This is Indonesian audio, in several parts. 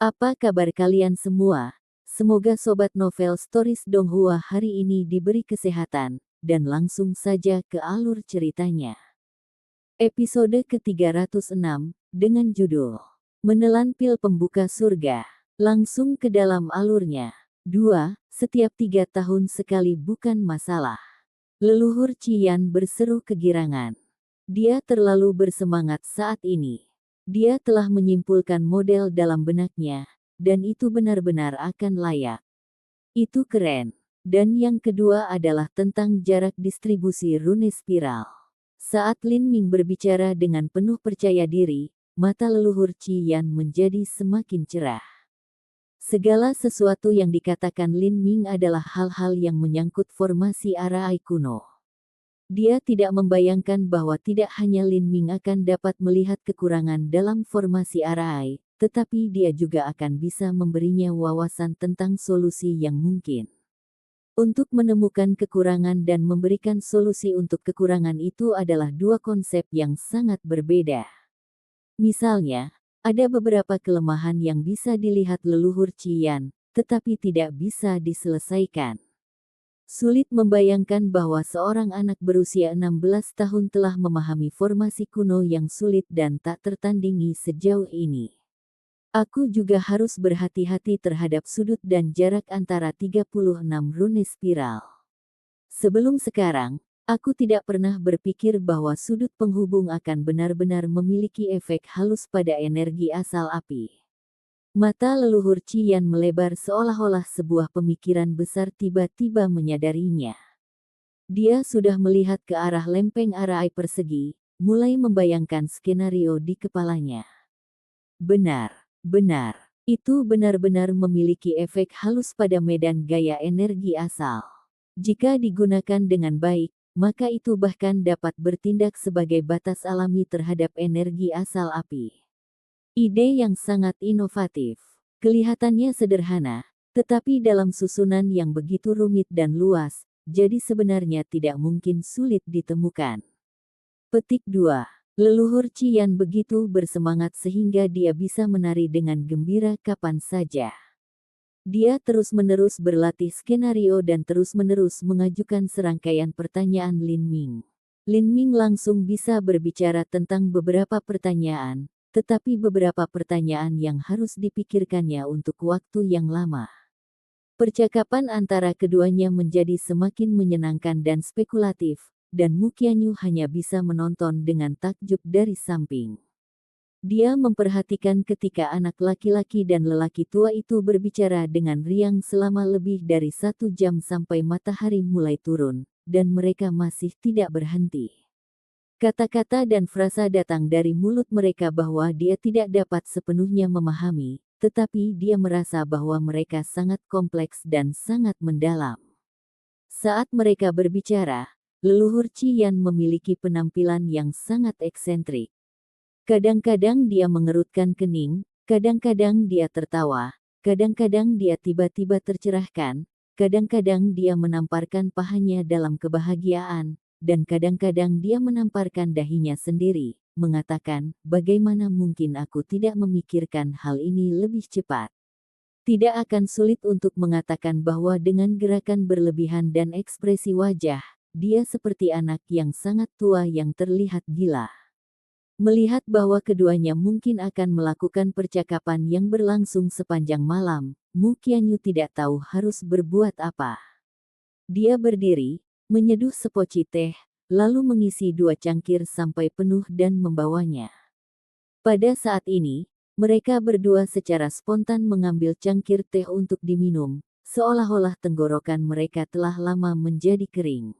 Apa kabar kalian semua? Semoga Sobat Novel Stories Donghua hari ini diberi kesehatan, dan langsung saja ke alur ceritanya. Episode ke-306, dengan judul Menelan Pil Pembuka Surga. Langsung ke dalam alurnya. 2. Setiap 3 tahun sekali bukan masalah. Leluhur Cian berseru kegirangan. Dia terlalu bersemangat saat ini. Dia telah menyimpulkan model dalam benaknya, dan itu benar-benar akan layak. Itu keren. Dan yang kedua adalah tentang jarak distribusi rune spiral. Saat Lin Ming berbicara dengan penuh percaya diri, mata leluhur Cian menjadi semakin cerah. Segala sesuatu yang dikatakan Lin Ming adalah hal-hal yang menyangkut formasi Arai kuno. Dia tidak membayangkan bahwa tidak hanya Lin Ming akan dapat melihat kekurangan dalam formasi Arai, tetapi dia juga akan bisa memberinya wawasan tentang solusi yang mungkin. Untuk menemukan kekurangan dan memberikan solusi untuk kekurangan itu adalah dua konsep yang sangat berbeda. Misalnya, ada beberapa kelemahan yang bisa dilihat leluhur Cian, tetapi tidak bisa diselesaikan. Sulit membayangkan bahwa seorang anak berusia 16 tahun telah memahami formasi kuno yang sulit dan tak tertandingi sejauh ini. Aku juga harus berhati-hati terhadap sudut dan jarak antara 36 rune spiral. Sebelum sekarang, aku tidak pernah berpikir bahwa sudut penghubung akan benar-benar memiliki efek halus pada energi asal api. Mata leluhur Cian melebar seolah-olah sebuah pemikiran besar tiba-tiba menyadarinya. Dia sudah melihat ke arah lempeng Arai persegi, mulai membayangkan skenario di kepalanya. Benar, itu benar-benar memiliki efek halus pada medan gaya energi asal. Jika digunakan dengan baik, maka itu bahkan dapat bertindak sebagai batas alami terhadap energi asal api. Ide yang sangat inovatif. Kelihatannya sederhana, tetapi dalam susunan yang begitu rumit dan luas, jadi sebenarnya tidak mungkin sulit ditemukan. Petik 2. Leluhur Cian begitu bersemangat sehingga dia bisa menari dengan gembira kapan saja. Dia terus-menerus berlatih skenario dan terus-menerus mengajukan serangkaian pertanyaan Lin Ming. Lin Ming langsung bisa berbicara tentang beberapa pertanyaan, tetapi beberapa pertanyaan yang harus dipikirkannya untuk waktu yang lama. Percakapan antara keduanya menjadi semakin menyenangkan dan spekulatif, dan Mu Qianyu hanya bisa menonton dengan takjub dari samping. Dia memperhatikan ketika anak laki-laki dan lelaki tua itu berbicara dengan riang selama lebih dari 1 jam sampai matahari mulai turun, dan mereka masih tidak berhenti. Kata-kata dan frasa datang dari mulut mereka bahwa dia tidak dapat sepenuhnya memahami, tetapi dia merasa bahwa mereka sangat kompleks dan sangat mendalam. Saat mereka berbicara, leluhur Cian memiliki penampilan yang sangat eksentrik. Kadang-kadang dia mengerutkan kening, kadang-kadang dia tertawa, kadang-kadang dia tiba-tiba tercerahkan, kadang-kadang dia menamparkan pahanya dalam kebahagiaan, dan kadang-kadang dia menamparkan dahinya sendiri, mengatakan, bagaimana mungkin aku tidak memikirkan hal ini lebih cepat. Tidak akan sulit untuk mengatakan bahwa dengan gerakan berlebihan dan ekspresi wajah, dia seperti anak yang sangat tua yang terlihat gila. Melihat bahwa keduanya mungkin akan melakukan percakapan yang berlangsung sepanjang malam, Mu Qianyu tidak tahu harus berbuat apa. Dia berdiri, menyeduh sepoci teh, lalu mengisi 2 cangkir sampai penuh dan membawanya. Pada saat ini, mereka berdua secara spontan mengambil cangkir teh untuk diminum, seolah-olah tenggorokan mereka telah lama menjadi kering.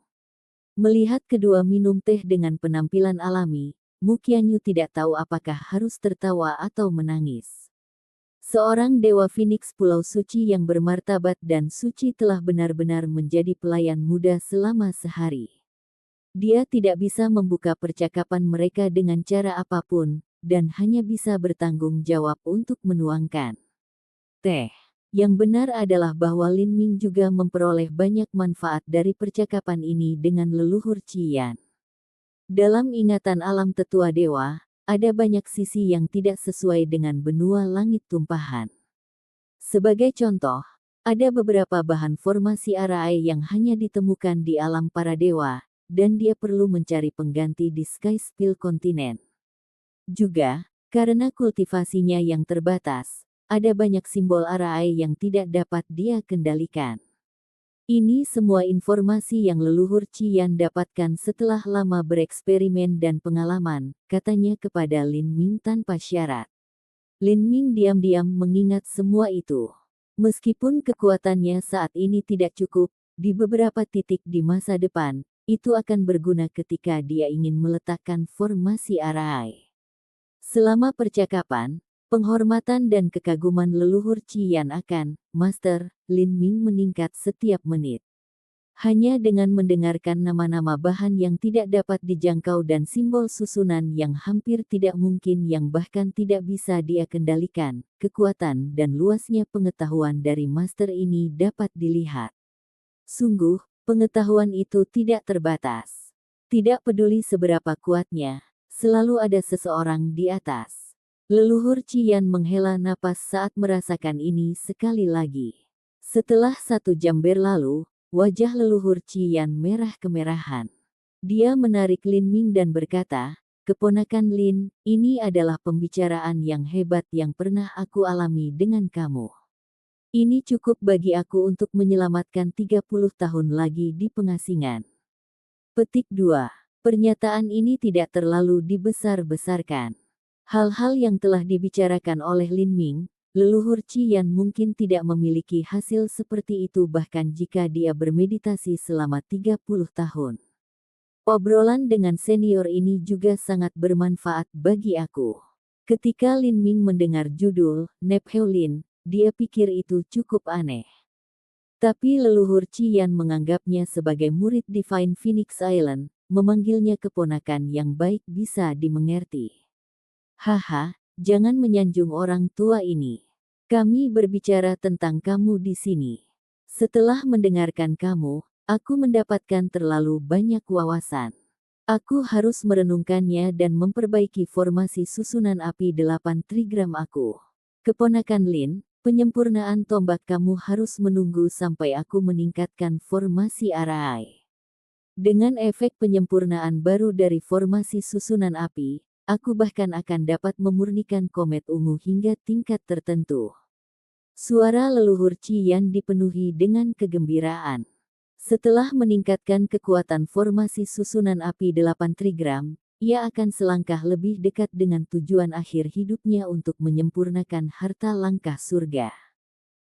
Melihat kedua minum teh dengan penampilan alami, Mu Qianyu tidak tahu apakah harus tertawa atau menangis. Seorang Dewa Phoenix Pulau Suci yang bermartabat dan suci telah benar-benar menjadi pelayan muda selama sehari. Dia tidak bisa membuka percakapan mereka dengan cara apapun, dan hanya bisa bertanggung jawab untuk menuangkan teh. Yang benar adalah bahwa Lin Ming juga memperoleh banyak manfaat dari percakapan ini dengan leluhur Cian. Dalam ingatan alam tetua dewa, ada banyak sisi yang tidak sesuai dengan benua langit tumpahan. Sebagai contoh, ada beberapa bahan formasi arai yang hanya ditemukan di alam para dewa, dan dia perlu mencari pengganti di Sky Spill kontinen. Juga, karena kultivasinya yang terbatas, ada banyak simbol arai yang tidak dapat dia kendalikan. Ini semua informasi yang leluhur Qian dapatkan setelah lama bereksperimen dan pengalaman, katanya kepada Lin Ming tanpa syarat. Lin Ming diam-diam mengingat semua itu. Meskipun kekuatannya saat ini tidak cukup, di beberapa titik di masa depan, itu akan berguna ketika dia ingin meletakkan formasi arai. Selama percakapan, penghormatan dan kekaguman leluhur Qian akan Master Lin Ming meningkat setiap menit. Hanya dengan mendengarkan nama-nama bahan yang tidak dapat dijangkau dan simbol susunan yang hampir tidak mungkin yang bahkan tidak bisa dia kendalikan, kekuatan dan luasnya pengetahuan dari Master ini dapat dilihat. Sungguh, pengetahuan itu tidak terbatas. Tidak peduli seberapa kuatnya, selalu ada seseorang di atas. Leluhur Qian menghela napas saat merasakan ini sekali lagi. Setelah 1 jam berlalu, wajah leluhur Qian merah kemerahan. Dia menarik Lin Ming dan berkata, "Keponakan Lin, ini adalah pembicaraan yang hebat yang pernah aku alami dengan kamu. Ini cukup bagi aku untuk menyelamatkan 30 tahun lagi di pengasingan." Petik 2. Pernyataan ini tidak terlalu dibesar-besarkan. Hal-hal yang telah dibicarakan oleh Lin Ming, leluhur Qian mungkin tidak memiliki hasil seperti itu bahkan jika dia bermeditasi selama 30 tahun. Obrolan dengan senior ini juga sangat bermanfaat bagi aku. Ketika Lin Ming mendengar judul Nepheu Lin, dia pikir itu cukup aneh. Tapi leluhur Qian menganggapnya sebagai murid Divine Phoenix Island, memanggilnya keponakan yang baik bisa dimengerti. "Haha, jangan menyanjung orang tua ini. Kami berbicara tentang kamu di sini. Setelah mendengarkan kamu, aku mendapatkan terlalu banyak wawasan. Aku harus merenungkannya dan memperbaiki formasi susunan api 8 trigram aku. Keponakan Lin, penyempurnaan tombak kamu harus menunggu sampai aku meningkatkan formasi arai. Dengan efek penyempurnaan baru dari formasi susunan api, aku bahkan akan dapat memurnikan komet ungu hingga tingkat tertentu." Suara leluhur Qian dipenuhi dengan kegembiraan. Setelah meningkatkan kekuatan formasi susunan api 8 trigram, ia akan selangkah lebih dekat dengan tujuan akhir hidupnya untuk menyempurnakan harta langkah surga.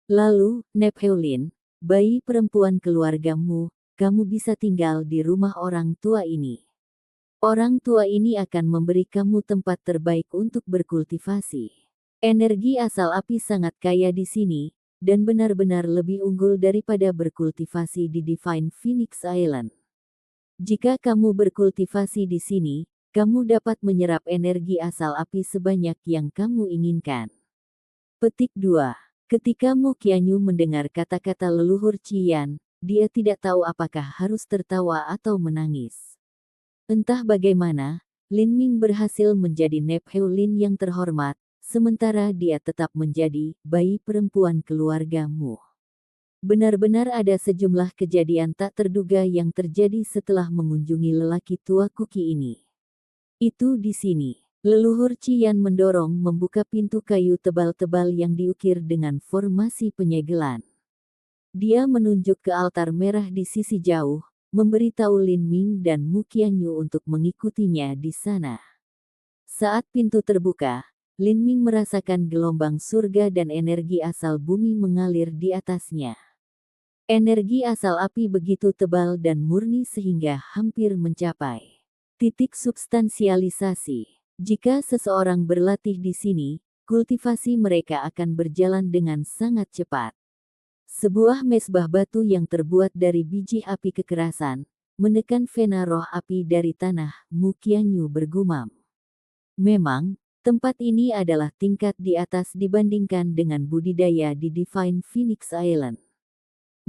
Lalu, Nepheu Lin, bayi perempuan keluargamu, kamu bisa tinggal di rumah orang tua ini. Orang tua ini akan memberi kamu tempat terbaik untuk berkultivasi. Energi asal api sangat kaya di sini, dan benar-benar lebih unggul daripada berkultivasi di Divine Phoenix Island. Jika kamu berkultivasi di sini, kamu dapat menyerap energi asal api sebanyak yang kamu inginkan. Petik 2. Ketika Mu Qianyu mendengar kata-kata leluhur Qian, dia tidak tahu apakah harus tertawa atau menangis. Entah bagaimana, Lin Ming berhasil menjadi Nepheu Lin yang terhormat, sementara dia tetap menjadi bayi perempuan keluargamu. Benar-benar ada sejumlah kejadian tak terduga yang terjadi setelah mengunjungi lelaki tua kuki ini. Itu di sini. Leluhur Qian mendorong membuka pintu kayu tebal-tebal yang diukir dengan formasi penyegelan. Dia menunjuk ke altar merah di sisi jauh, memberitahu Lin Ming dan Mu Qianyu untuk mengikutinya di sana. Saat pintu terbuka, Lin Ming merasakan gelombang surga dan energi asal bumi mengalir di atasnya. Energi asal api begitu tebal dan murni sehingga hampir mencapai titik substansialisasi. Jika seseorang berlatih di sini, kultivasi mereka akan berjalan dengan sangat cepat. Sebuah mesbah batu yang terbuat dari biji api kekerasan, menekan vena roh api dari tanah, Mu Qianyu bergumam. Memang, tempat ini adalah tingkat di atas dibandingkan dengan budidaya di Divine Phoenix Island.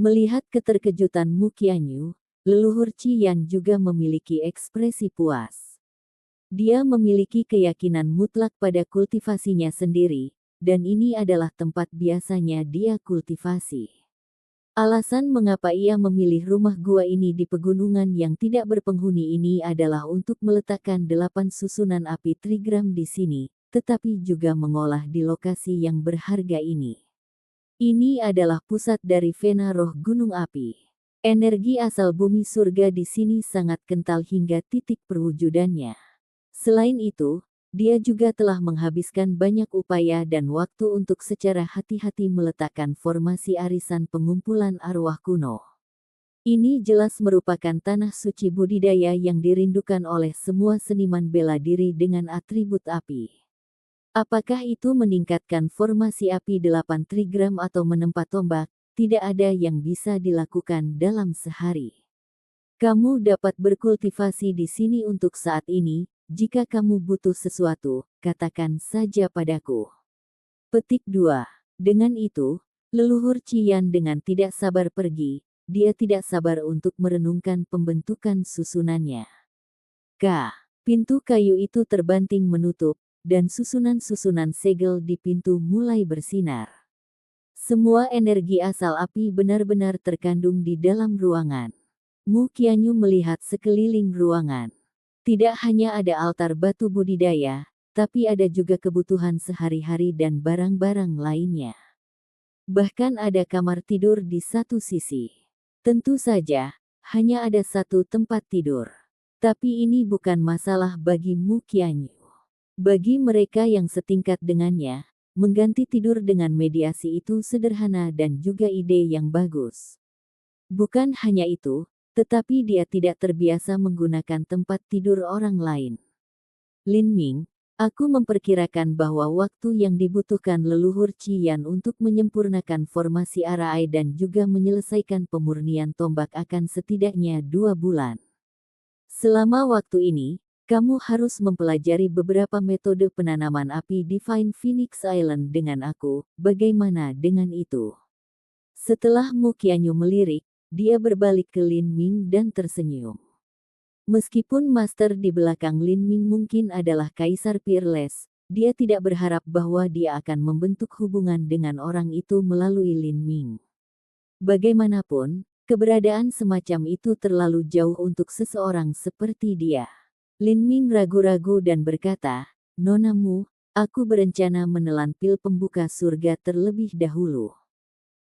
Melihat keterkejutan Mu Qianyu, leluhur Qian juga memiliki ekspresi puas. Dia memiliki keyakinan mutlak pada kultivasinya sendiri, dan ini adalah tempat biasanya dia kultivasi. Alasan mengapa ia memilih rumah gua ini di pegunungan yang tidak berpenghuni ini adalah untuk meletakkan 8 susunan api trigram di sini, tetapi juga mengolah di lokasi yang berharga ini. Ini adalah pusat dari vena roh gunung api. Energi asal bumi surga di sini sangat kental hingga titik perwujudannya. Selain itu, dia juga telah menghabiskan banyak upaya dan waktu untuk secara hati-hati meletakkan formasi arisan pengumpulan arwah kuno. Ini jelas merupakan tanah suci budidaya yang dirindukan oleh semua seniman bela diri dengan atribut api. Apakah itu meningkatkan formasi api 8 trigram atau menempa tombak, tidak ada yang bisa dilakukan dalam sehari. Kamu dapat berkultivasi di sini untuk saat ini, jika kamu butuh sesuatu, katakan saja padaku. Petik 2. Dengan itu, leluhur Cian dengan tidak sabar pergi, dia tidak sabar untuk merenungkan pembentukan susunannya. Pintu kayu itu terbanting menutup, dan susunan-susunan segel di pintu mulai bersinar. Semua energi asal api benar-benar terkandung di dalam ruangan. Mu Qianyu melihat sekeliling ruangan. Tidak hanya ada altar batu budidaya, tapi ada juga kebutuhan sehari-hari dan barang-barang lainnya. Bahkan ada kamar tidur di satu sisi. Tentu saja, hanya ada satu tempat tidur. Tapi ini bukan masalah bagi Mu Qianyu. Bagi mereka yang setingkat dengannya, mengganti tidur dengan mediasi itu sederhana dan juga ide yang bagus. Bukan hanya itu, tetapi dia tidak terbiasa menggunakan tempat tidur orang lain. Lin Ming, aku memperkirakan bahwa waktu yang dibutuhkan leluhur Cian untuk menyempurnakan formasi arai dan juga menyelesaikan pemurnian tombak akan setidaknya 2 bulan. Selama waktu ini, kamu harus mempelajari beberapa metode penanaman api Divine Phoenix Island dengan aku, bagaimana dengan itu? Setelah Mu Qianyu melirik, dia berbalik ke Lin Ming dan tersenyum. Meskipun master di belakang Lin Ming mungkin adalah Kaisar Peerless, dia tidak berharap bahwa dia akan membentuk hubungan dengan orang itu melalui Lin Ming. Bagaimanapun, keberadaan semacam itu terlalu jauh untuk seseorang seperti dia. Lin Ming ragu-ragu dan berkata, "Nona Mu, aku berencana menelan pil pembuka surga terlebih dahulu."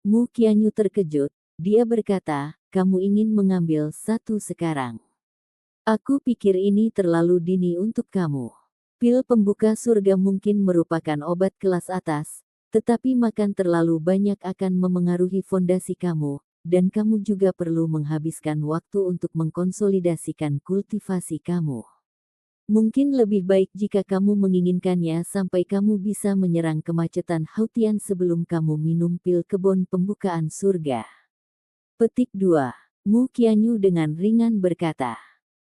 Mu Qianyu terkejut, dia berkata, "Kamu ingin mengambil satu sekarang? Aku pikir ini terlalu dini untuk kamu. Pil pembuka surga mungkin merupakan obat kelas atas, tetapi makan terlalu banyak akan memengaruhi fondasi kamu, dan kamu juga perlu menghabiskan waktu untuk mengkonsolidasikan kultivasi kamu. Mungkin lebih baik jika kamu menginginkannya sampai kamu bisa menyerang kemacetan Hautian sebelum kamu minum pil kebon pembukaan surga." Petik 2. Mu Qianyu dengan ringan berkata.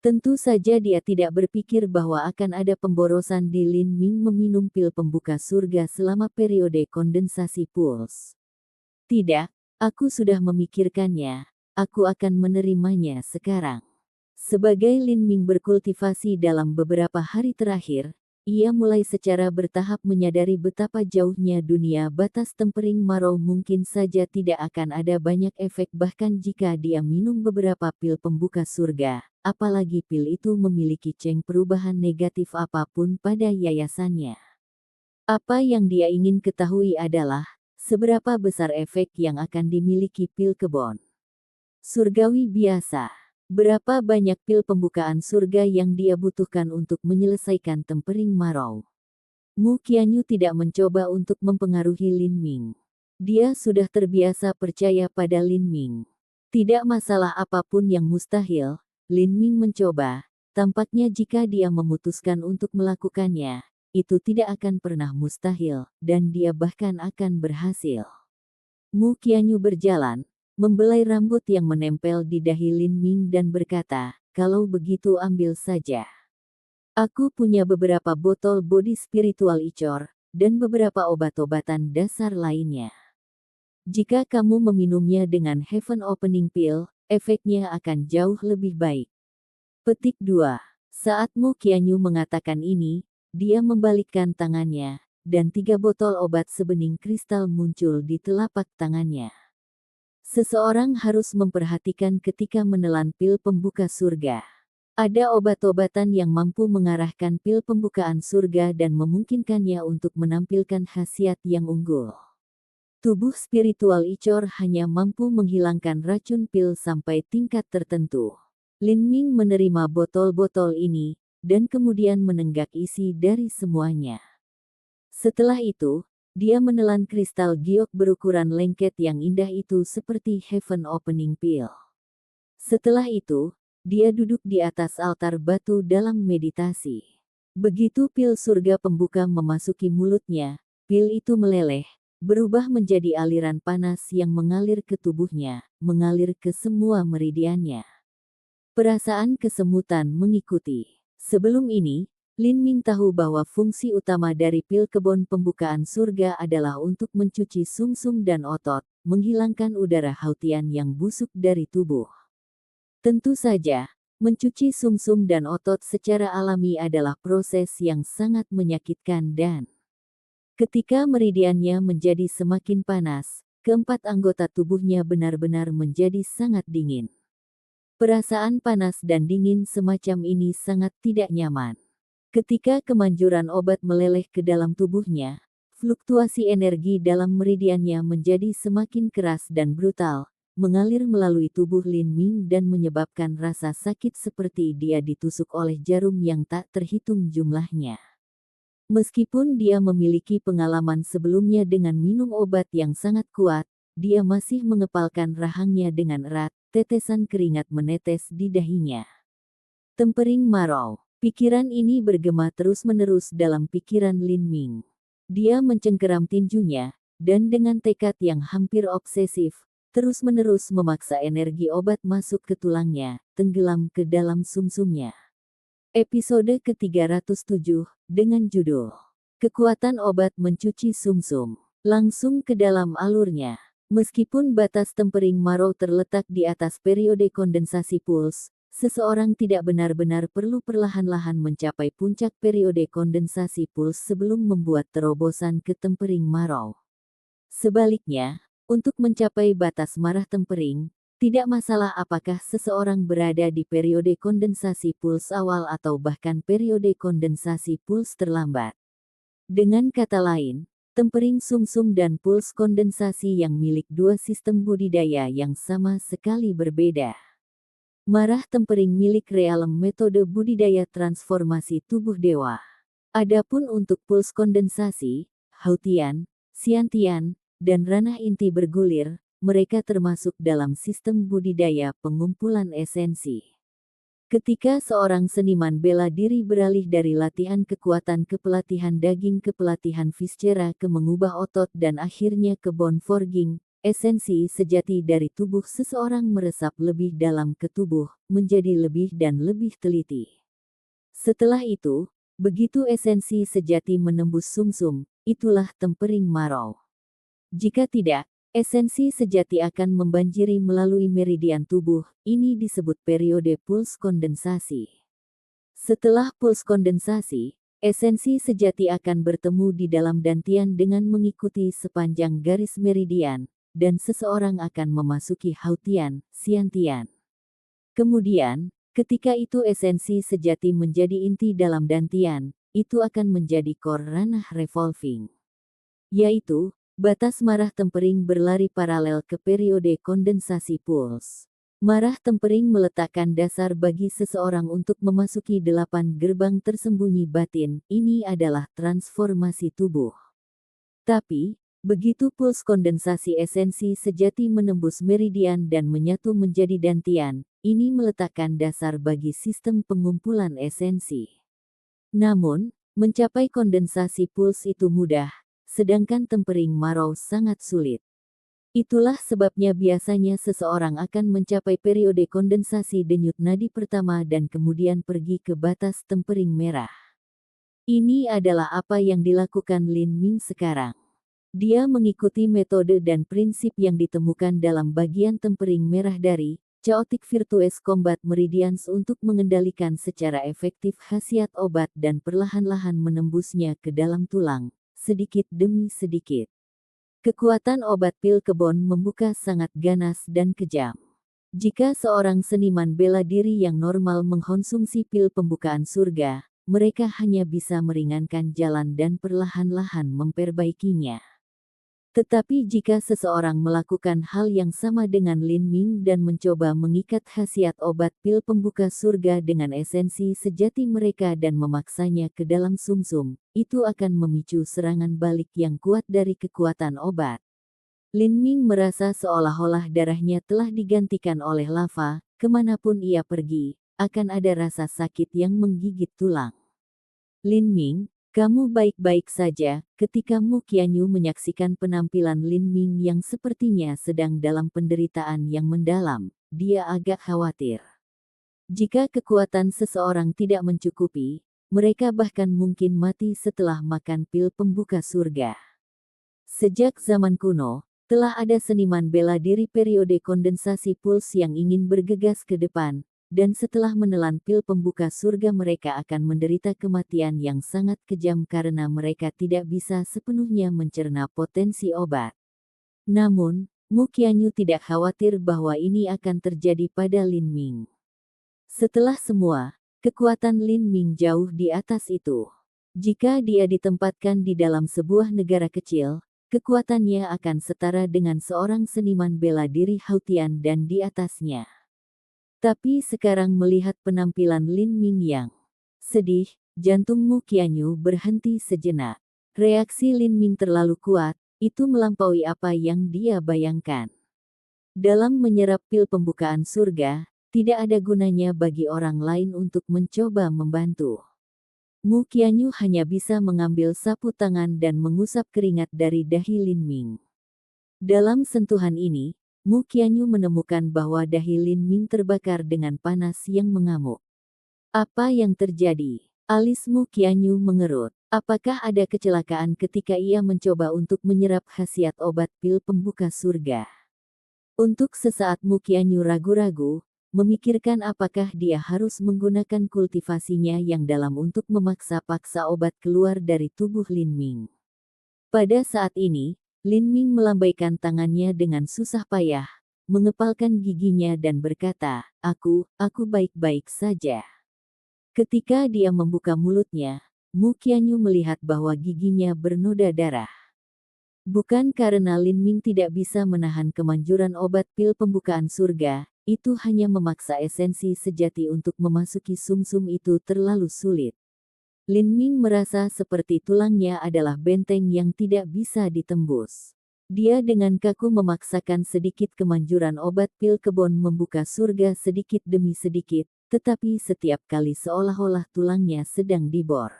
Tentu saja dia tidak berpikir bahwa akan ada pemborosan di Lin Ming meminum pil pembuka surga selama periode kondensasi puls. Tidak, aku sudah memikirkannya, aku akan menerimanya sekarang. Sebagai Lin Ming berkultivasi dalam beberapa hari terakhir, ia mulai secara bertahap menyadari betapa jauhnya dunia batas tempering marau mungkin saja tidak akan ada banyak efek bahkan jika dia minum beberapa pil pembuka surga, apalagi pil itu memiliki perubahan negatif apapun pada yayasannya. Apa yang dia ingin ketahui adalah, seberapa besar efek yang akan dimiliki pil kebon surgawi biasa. Berapa banyak pil pembukaan surga yang dia butuhkan untuk menyelesaikan tempering marau? Mu Qianyu tidak mencoba untuk mempengaruhi Lin Ming. Dia sudah terbiasa percaya pada Lin Ming. Tidak masalah apapun yang mustahil, Lin Ming mencoba. Tampaknya jika dia memutuskan untuk melakukannya, itu tidak akan pernah mustahil, dan dia bahkan akan berhasil. Mu Qianyu berjalan, membelai rambut yang menempel di dahi Lin Ming dan berkata, "Kalau begitu ambil saja. Aku punya beberapa botol body spiritual icor, dan beberapa obat-obatan dasar lainnya. Jika kamu meminumnya dengan Heaven Opening Pill, efeknya akan jauh lebih baik." Petik 2. Saat Mu Qianyu mengatakan ini, dia membalikkan tangannya, dan 3 botol obat sebening kristal muncul di telapak tangannya. Seseorang harus memperhatikan ketika menelan pil pembuka surga. Ada obat-obatan yang mampu mengarahkan pil pembukaan surga dan memungkinkannya untuk menampilkan khasiat yang unggul. Tubuh spiritual Icor hanya mampu menghilangkan racun pil sampai tingkat tertentu. Lin Ming menerima botol-botol ini, dan kemudian menenggak isi dari semuanya. Setelah itu, dia menelan kristal giok berukuran lengket yang indah itu seperti Heaven Opening Pill. Setelah itu, dia duduk di atas altar batu dalam meditasi. Begitu pil surga pembuka memasuki mulutnya, pil itu meleleh, berubah menjadi aliran panas yang mengalir ke tubuhnya, mengalir ke semua meridiannya. Perasaan kesemutan mengikuti. Sebelum ini, Lin Ming tahu bahwa fungsi utama dari pil kebon pembukaan surga adalah untuk mencuci sumsum dan otot, menghilangkan udara hautian yang busuk dari tubuh. Tentu saja, mencuci sumsum dan otot secara alami adalah proses yang sangat menyakitkan dan ketika meridiannya menjadi semakin panas, keempat anggota tubuhnya benar-benar menjadi sangat dingin. Perasaan panas dan dingin semacam ini sangat tidak nyaman. Ketika kemanjuran obat meleleh ke dalam tubuhnya, fluktuasi energi dalam meridiannya menjadi semakin keras dan brutal, mengalir melalui tubuh Lin Ming dan menyebabkan rasa sakit seperti dia ditusuk oleh jarum yang tak terhitung jumlahnya. Meskipun dia memiliki pengalaman sebelumnya dengan minum obat yang sangat kuat, dia masih mengepalkan rahangnya dengan erat, tetesan keringat menetes di dahinya. Tempering Marau. Pikiran ini bergema terus-menerus dalam pikiran Lin Ming. Dia mencengkeram tinjunya, dan dengan tekad yang hampir obsesif, terus-menerus memaksa energi obat masuk ke tulangnya, tenggelam ke dalam sumsumnya. Episode ke-307, dengan judul Kekuatan Obat Mencuci Sumsum. Langsung ke dalam alurnya. Meskipun batas tempering marau terletak di atas periode kondensasi puls, seseorang tidak benar-benar perlu perlahan-lahan mencapai puncak periode kondensasi puls sebelum membuat terobosan ke tempering marau. Sebaliknya, untuk mencapai batas marah tempering, tidak masalah apakah seseorang berada di periode kondensasi puls awal atau bahkan periode kondensasi puls terlambat. Dengan kata lain, tempering sumsum dan puls kondensasi yang milik dua sistem budidaya yang sama sekali berbeda. Marah tempering milik Realem metode budidaya transformasi tubuh dewa. Adapun untuk puls kondensasi, hautian, xiantian, dan ranah inti bergulir, mereka termasuk dalam sistem budidaya pengumpulan esensi. Ketika seorang seniman bela diri beralih dari latihan kekuatan ke pelatihan daging ke pelatihan viscera ke mengubah otot dan akhirnya ke bone forging, esensi sejati dari tubuh seseorang meresap lebih dalam ke tubuh, menjadi lebih dan lebih teliti. Setelah itu, begitu esensi sejati menembus sumsum, itulah tempering marau. Jika tidak, esensi sejati akan membanjiri melalui meridian tubuh, ini disebut periode puls kondensasi. Setelah puls kondensasi, esensi sejati akan bertemu di dalam dantian dengan mengikuti sepanjang garis meridian, dan seseorang akan memasuki hautian, xiantian. Kemudian, ketika itu esensi sejati menjadi inti dalam dantian, itu akan menjadi core ranah revolving. Yaitu, batas marah tempering berlari paralel ke periode kondensasi puls. Marah tempering meletakkan dasar bagi seseorang untuk memasuki 8 gerbang tersembunyi batin, ini adalah transformasi tubuh. Tapi, begitu puls kondensasi esensi sejati menembus meridian dan menyatu menjadi dantian, ini meletakkan dasar bagi sistem pengumpulan esensi. Namun, mencapai kondensasi puls itu mudah, sedangkan tempering marau sangat sulit. Itulah sebabnya biasanya seseorang akan mencapai periode kondensasi denyut nadi pertama dan kemudian pergi ke batas tempering merah. Ini adalah apa yang dilakukan Lin Ming sekarang. Dia mengikuti metode dan prinsip yang ditemukan dalam bagian tempering merah dari Chaotic Virtues Combat Meridians untuk mengendalikan secara efektif khasiat obat dan perlahan-lahan menembusnya ke dalam tulang, sedikit demi sedikit. Kekuatan obat pil kebon membuka sangat ganas dan kejam. Jika seorang seniman bela diri yang normal mengkonsumsi pil pembukaan surga, mereka hanya bisa meringankan jalan dan perlahan-lahan memperbaikinya. Tetapi jika seseorang melakukan hal yang sama dengan Lin Ming dan mencoba mengikat khasiat obat pil pembuka surga dengan esensi sejati mereka dan memaksanya ke dalam sumsum, itu akan memicu serangan balik yang kuat dari kekuatan obat. Lin Ming merasa seolah-olah darahnya telah digantikan oleh lava, kemanapun ia pergi, akan ada rasa sakit yang menggigit tulang. Lin Ming, kamu baik-baik saja. Ketika Mu Qianyu menyaksikan penampilan Lin Ming yang sepertinya sedang dalam penderitaan yang mendalam, dia agak khawatir. Jika kekuatan seseorang tidak mencukupi, mereka bahkan mungkin mati setelah makan pil pembuka surga. Sejak zaman kuno, telah ada seniman bela diri periode kondensasi puls yang ingin bergegas ke depan, dan setelah menelan pil pembuka surga mereka akan menderita kematian yang sangat kejam karena mereka tidak bisa sepenuhnya mencerna potensi obat. Namun, Mu Qianyu tidak khawatir bahwa ini akan terjadi pada Lin Ming. Setelah semua, kekuatan Lin Ming jauh di atas itu. Jika dia ditempatkan di dalam sebuah negara kecil, kekuatannya akan setara dengan seorang seniman bela diri Hautian dan di atasnya. Tapi sekarang melihat penampilan Lin Ming yang sedih, jantung Mu Qianyu berhenti sejenak. Reaksi Lin Ming terlalu kuat, itu melampaui apa yang dia bayangkan. Dalam menyerap pil pembukaan surga, tidak ada gunanya bagi orang lain untuk mencoba membantu. Mu Qianyu hanya bisa mengambil sapu tangan dan mengusap keringat dari dahi Lin Ming. Dalam sentuhan ini, Mu Qianyu menemukan bahwa dahi Lin Ming terbakar dengan panas yang mengamuk. Apa yang terjadi? Alis Mu Qianyu mengerut. Apakah ada kecelakaan ketika ia mencoba untuk menyerap khasiat obat pil pembuka surga? Untuk sesaat Mu Qianyu ragu-ragu, memikirkan apakah dia harus menggunakan kultivasinya yang dalam untuk memaksa-paksa obat keluar dari tubuh Lin Ming. Pada saat ini, Lin Ming melambaikan tangannya dengan susah payah, mengepalkan giginya dan berkata, aku baik-baik saja. Ketika dia membuka mulutnya, Mu Qianyu melihat bahwa giginya bernoda darah. Bukan karena Lin Ming tidak bisa menahan kemanjuran obat pil pembukaan surga, itu hanya memaksa esensi sejati untuk memasuki sumsum itu terlalu sulit. Lin Ming merasa seperti tulangnya adalah benteng yang tidak bisa ditembus. Dia dengan kaku memaksakan sedikit kemanjuran obat pil kebon membuka surga sedikit demi sedikit, tetapi setiap kali seolah-olah tulangnya sedang dibor.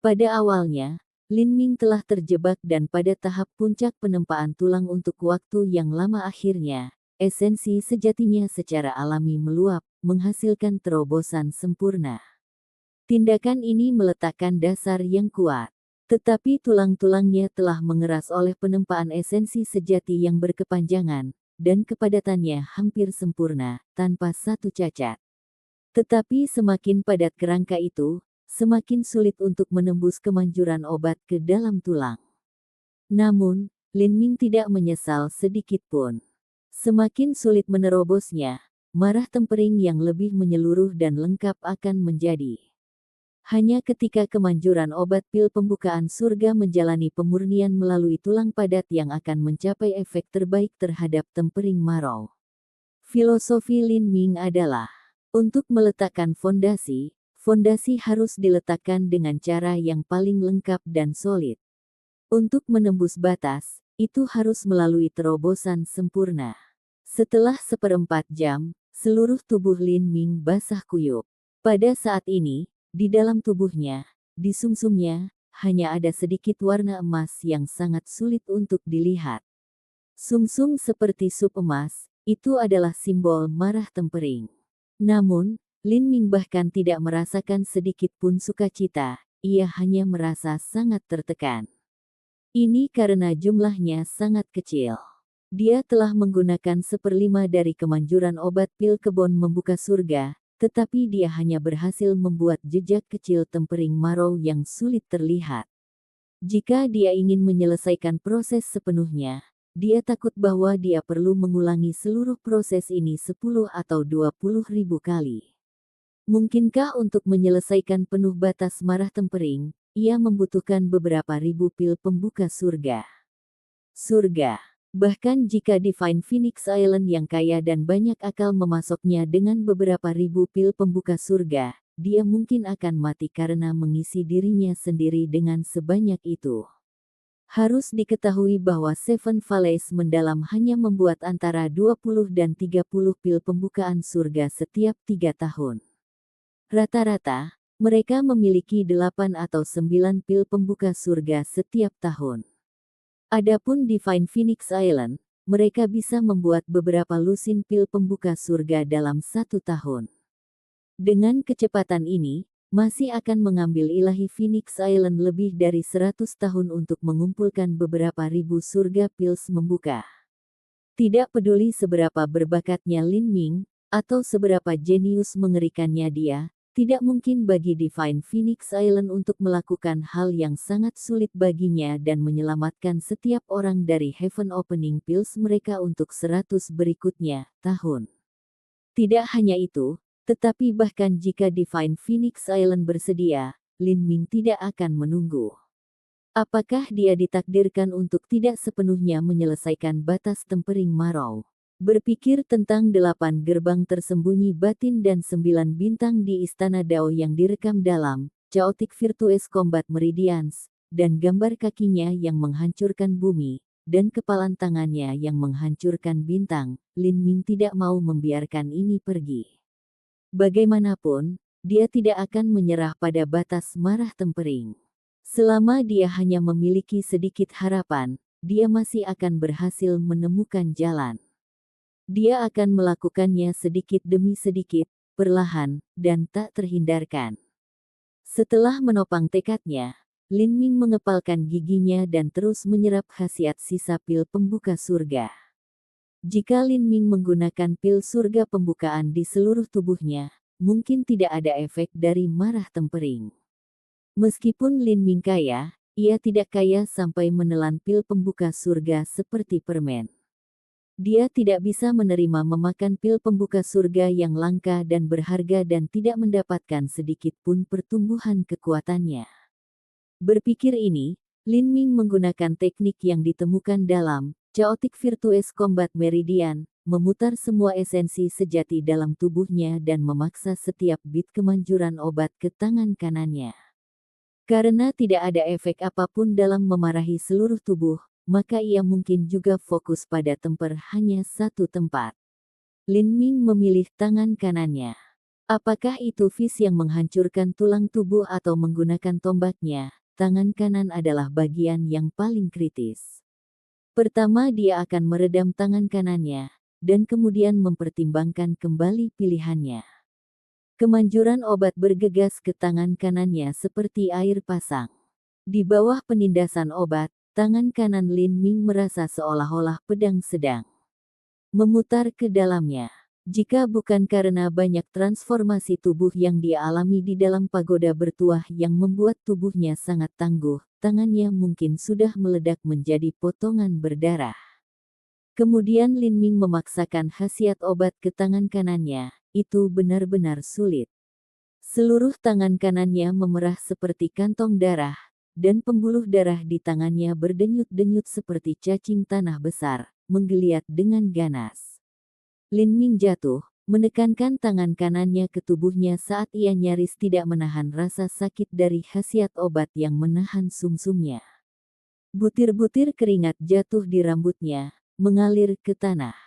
Pada awalnya, Lin Ming telah terjebak dan pada tahap puncak penempaan tulang untuk waktu yang lama akhirnya, esensi sejatinya secara alami meluap, menghasilkan terobosan sempurna. Tindakan ini meletakkan dasar yang kuat. Tetapi tulang-tulangnya telah mengeras oleh penempaan esensi sejati yang berkepanjangan, dan kepadatannya hampir sempurna, tanpa satu cacat. Tetapi semakin padat kerangka itu, semakin sulit untuk menembus kemanjuran obat ke dalam tulang. Namun, Lin Ming tidak menyesal sedikit pun. Semakin sulit menerobosnya, marah tempering yang lebih menyeluruh dan lengkap akan menjadi. Hanya ketika kemanjuran obat pil pembukaan surga menjalani pemurnian melalui tulang padat yang akan mencapai efek terbaik terhadap tempering marrow. Filosofi Lin Ming adalah, untuk meletakkan fondasi, fondasi harus diletakkan dengan cara yang paling lengkap dan solid. Untuk menembus batas, itu harus melalui terobosan sempurna. Setelah 1/4 jam, seluruh tubuh Lin Ming basah kuyup. Pada saat ini, di dalam tubuhnya, di sumsumnya, hanya ada sedikit warna emas yang sangat sulit untuk dilihat. Sumsum seperti sup emas, itu adalah simbol marah tempering. Namun, Lin Ming bahkan tidak merasakan sedikit pun sukacita, ia hanya merasa sangat tertekan. Ini karena jumlahnya sangat kecil. Dia telah menggunakan 1/5 dari kemanjuran obat pil kebon membuka surga, tetapi dia hanya berhasil membuat jejak kecil tempering marrow yang sulit terlihat. Jika dia ingin menyelesaikan proses sepenuhnya, dia takut bahwa dia perlu mengulangi seluruh proses ini 10 atau 20 ribu kali. Mungkinkah untuk menyelesaikan penuh batas marah tempering, ia membutuhkan beberapa ribu pil pembuka surga? Surga. Bahkan jika Divine Phoenix Island yang kaya dan banyak akal memasoknya dengan beberapa ribu pil pembuka surga, dia mungkin akan mati karena mengisi dirinya sendiri dengan sebanyak itu. Harus diketahui bahwa Seven Valleys mendalam hanya membuat antara 20 dan 30 pil pembukaan surga setiap 3 tahun. Rata-rata, mereka memiliki 8 atau 9 pil pembuka surga setiap tahun. Adapun Divine Phoenix Island, mereka bisa membuat beberapa lusin pil pembuka surga dalam 1 tahun. Dengan kecepatan ini, masih akan mengambil ilahi Phoenix Island lebih dari 100 tahun untuk mengumpulkan beberapa ribu surga pils membuka. Tidak peduli seberapa berbakatnya Lin Ming, atau seberapa jenius mengerikannya dia, tidak mungkin bagi Divine Phoenix Island untuk melakukan hal yang sangat sulit baginya dan menyelamatkan setiap orang dari Heaven Opening Pills mereka untuk 100 berikutnya tahun. Tidak hanya itu, tetapi bahkan jika Divine Phoenix Island bersedia, Lin Ming tidak akan menunggu. Apakah dia ditakdirkan untuk tidak sepenuhnya menyelesaikan batas tempering Marrow? Berpikir tentang 8 gerbang tersembunyi batin dan 9 bintang di Istana Dao yang direkam dalam Chaotic Virtuous Combat Meridians, dan gambar kakinya yang menghancurkan bumi, dan kepalan tangannya yang menghancurkan bintang, Lin Ming tidak mau membiarkan ini pergi. Bagaimanapun, dia tidak akan menyerah pada batas marah tempering. Selama dia hanya memiliki sedikit harapan, dia masih akan berhasil menemukan jalan. Dia akan melakukannya sedikit demi sedikit, perlahan, dan tak terhindarkan. Setelah menopang tekadnya, Lin Ming mengepalkan giginya dan terus menyerap khasiat sisa pil pembuka surga. Jika Lin Ming menggunakan pil surga pembukaan di seluruh tubuhnya, mungkin tidak ada efek dari marah tempering. Meskipun Lin Ming kaya, ia tidak kaya sampai menelan pil pembuka surga seperti permen. Dia tidak bisa menerima memakan pil pembuka surga yang langka dan berharga dan tidak mendapatkan sedikit pun pertumbuhan kekuatannya. Berpikir ini, Lin Ming menggunakan teknik yang ditemukan dalam Chaotic Virtuous Combat Meridian, memutar semua esensi sejati dalam tubuhnya dan memaksa setiap bit kemanjuran obat ke tangan kanannya. Karena tidak ada efek apapun dalam memarahi seluruh tubuh, maka ia mungkin juga fokus pada temper hanya satu tempat. Lin Ming memilih tangan kanannya. Apakah itu vis yang menghancurkan tulang tubuh atau menggunakan tombaknya? Tangan kanan adalah bagian yang paling kritis. Pertama dia akan meredam tangan kanannya, dan kemudian mempertimbangkan kembali pilihannya. Kemanjuran obat bergegas ke tangan kanannya seperti air pasang. Di bawah penindasan obat, tangan kanan Lin Ming merasa seolah-olah pedang sedang memutar ke dalamnya. Jika bukan karena banyak transformasi tubuh yang dia alami di dalam pagoda bertuah yang membuat tubuhnya sangat tangguh, tangannya mungkin sudah meledak menjadi potongan berdarah. Kemudian Lin Ming memaksakan khasiat obat ke tangan kanannya, itu benar-benar sulit. Seluruh tangan kanannya memerah seperti kantong darah, dan pembuluh darah di tangannya berdenyut-denyut seperti cacing tanah besar, menggeliat dengan ganas. Lin Ming jatuh, menekankan tangan kanannya ke tubuhnya saat ia nyaris tidak menahan rasa sakit dari khasiat obat yang menahan sumsumnya. Butir-butir keringat jatuh di rambutnya, mengalir ke tanah.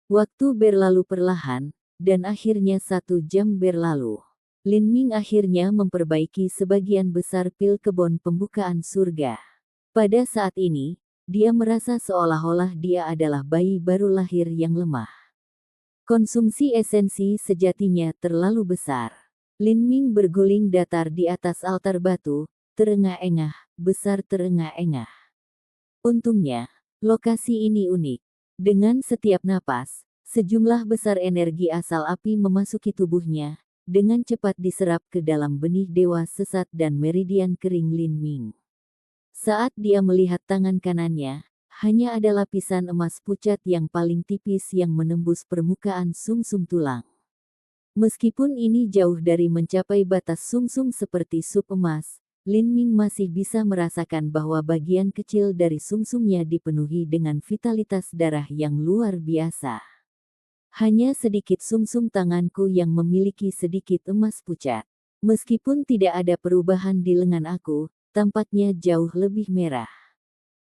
Waktu berlalu perlahan, dan akhirnya 1 jam berlalu. Lin Ming akhirnya memperbaiki sebagian besar pil kebon pembukaan surga. Pada saat ini, dia merasa seolah-olah dia adalah bayi baru lahir yang lemah. Konsumsi esensi sejatinya terlalu besar. Lin Ming berguling datar di atas altar batu, terengah-engah, besar terengah-engah. Untungnya, lokasi ini unik. Dengan setiap napas, sejumlah besar energi asal api memasuki tubuhnya, dengan cepat diserap ke dalam benih dewa sesat dan meridian kering Lin Ming. Saat dia melihat tangan kanannya, hanya ada lapisan emas pucat yang paling tipis yang menembus permukaan sumsum tulang. Meskipun ini jauh dari mencapai batas sumsum seperti sup emas, Lin Ming masih bisa merasakan bahwa bagian kecil dari sumsumnya dipenuhi dengan vitalitas darah yang luar biasa. Hanya sedikit sumsum tanganku yang memiliki sedikit emas pucat. Meskipun tidak ada perubahan di lengan aku, tampaknya jauh lebih merah.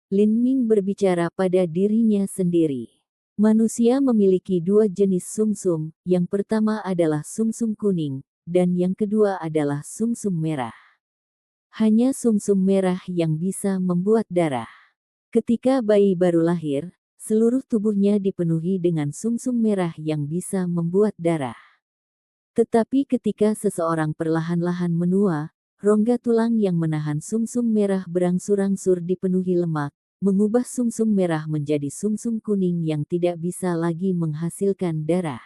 Lin Ming berbicara pada dirinya sendiri. Manusia memiliki dua jenis sumsum, yang pertama adalah sumsum kuning, dan yang kedua adalah sumsum merah. Hanya sumsum merah yang bisa membuat darah. Ketika bayi baru lahir, seluruh tubuhnya dipenuhi dengan sumsum merah yang bisa membuat darah. Tetapi ketika seseorang perlahan-lahan menua, rongga tulang yang menahan sumsum merah berangsur-angsur dipenuhi lemak, mengubah sumsum merah menjadi sumsum kuning yang tidak bisa lagi menghasilkan darah.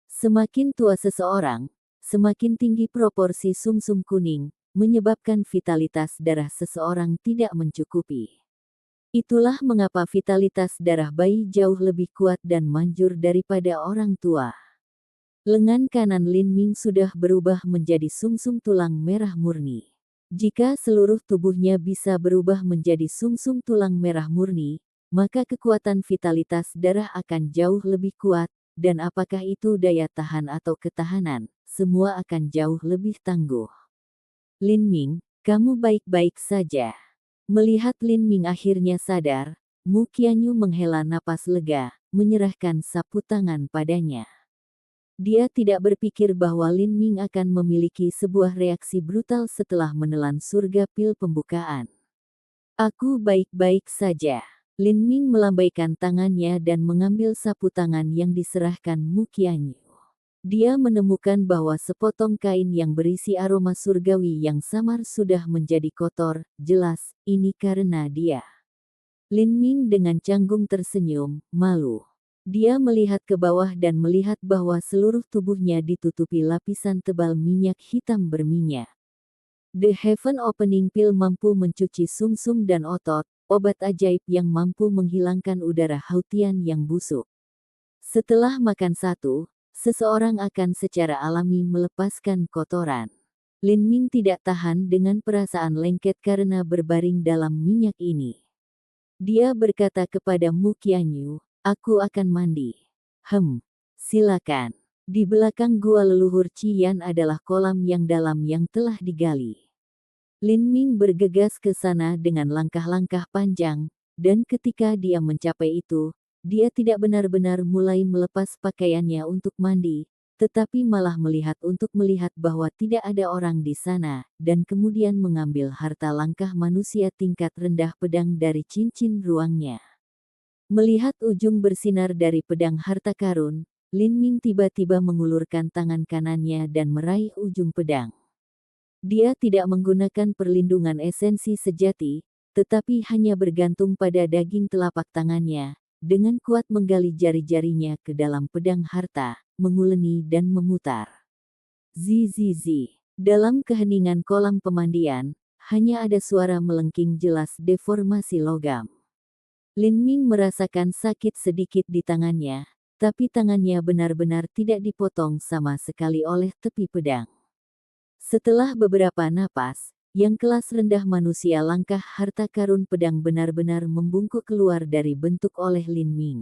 Semakin tua seseorang, semakin tinggi proporsi sumsum kuning, menyebabkan vitalitas darah seseorang tidak mencukupi. Itulah mengapa vitalitas darah bayi jauh lebih kuat dan manjur daripada orang tua. Lengan kanan Lin Ming sudah berubah menjadi sumsum tulang merah murni. Jika seluruh tubuhnya bisa berubah menjadi sumsum tulang merah murni, maka kekuatan vitalitas darah akan jauh lebih kuat, dan apakah itu daya tahan atau ketahanan, semua akan jauh lebih tangguh. Lin Ming, kamu baik-baik saja. Melihat Lin Ming akhirnya sadar, Mu Qianyu menghela napas lega, menyerahkan sapu tangan padanya. Dia tidak berpikir bahwa Lin Ming akan memiliki sebuah reaksi brutal setelah menelan surga pil pembukaan. Aku baik-baik saja. Lin Ming melambaikan tangannya dan mengambil sapu tangan yang diserahkan Mu Qianyu. Dia menemukan bahwa sepotong kain yang berisi aroma surgawi yang samar sudah menjadi kotor, jelas, ini karena dia. Lin Ming dengan canggung tersenyum, malu. Dia melihat ke bawah dan melihat bahwa seluruh tubuhnya ditutupi lapisan tebal minyak hitam berminyak. The Heaven Opening Pill mampu mencuci sumsum dan otot, obat ajaib yang mampu menghilangkan udara hautian yang busuk. Setelah makan satu, seseorang akan secara alami melepaskan kotoran. Lin Ming tidak tahan dengan perasaan lengket karena berbaring dalam minyak ini. Dia berkata kepada Mu Qianyu, aku akan mandi. Silakan. Di belakang gua leluhur Cian adalah kolam yang dalam yang telah digali. Lin Ming bergegas ke sana dengan langkah-langkah panjang, dan ketika dia mencapai itu, dia tidak benar-benar mulai melepas pakaiannya untuk mandi, tetapi malah untuk melihat bahwa tidak ada orang di sana, dan kemudian mengambil harta langkah manusia tingkat rendah pedang dari cincin ruangnya. Melihat ujung bersinar dari pedang harta karun, Lin Ming tiba-tiba mengulurkan tangan kanannya dan meraih ujung pedang. Dia tidak menggunakan perlindungan esensi sejati, tetapi hanya bergantung pada daging telapak tangannya, dengan kuat menggali jari-jarinya ke dalam pedang harta, menguleni dan memutar. Zizizi. Dalam keheningan kolam pemandian, hanya ada suara melengking jelas deformasi logam. Lin Ming merasakan sakit sedikit di tangannya, tapi tangannya benar-benar tidak dipotong sama sekali oleh tepi pedang. Setelah beberapa napas, yang kelas rendah manusia langkah harta karun pedang benar-benar membungkuk keluar dari bentuk oleh Lin Ming.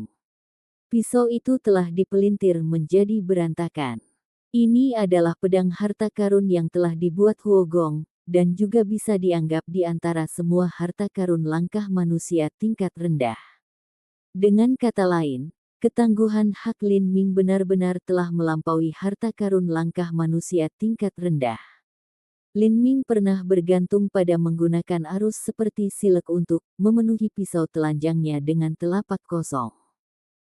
Pisau itu telah dipelintir menjadi berantakan. Ini adalah pedang harta karun yang telah dibuat Huo Gong, dan juga bisa dianggap di antara semua harta karun langkah manusia tingkat rendah. Dengan kata lain, ketangguhan Hak Lin Ming benar-benar telah melampaui harta karun langkah manusia tingkat rendah. Lin Ming pernah bergantung pada menggunakan arus seperti silek untuk memenuhi pisau telanjangnya dengan telapak kosong.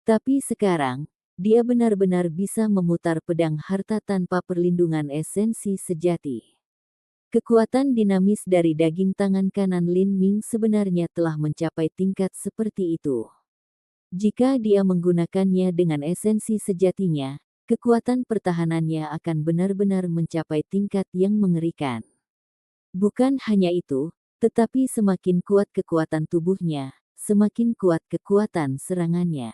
Tapi sekarang, dia benar-benar bisa memutar pedang harta tanpa perlindungan esensi sejati. Kekuatan dinamis dari daging tangan kanan Lin Ming sebenarnya telah mencapai tingkat seperti itu. Jika dia menggunakannya dengan esensi sejatinya, kekuatan pertahanannya akan benar-benar mencapai tingkat yang mengerikan. Bukan hanya itu, Tetapi semakin kuat kekuatan tubuhnya, semakin kuat kekuatan serangannya.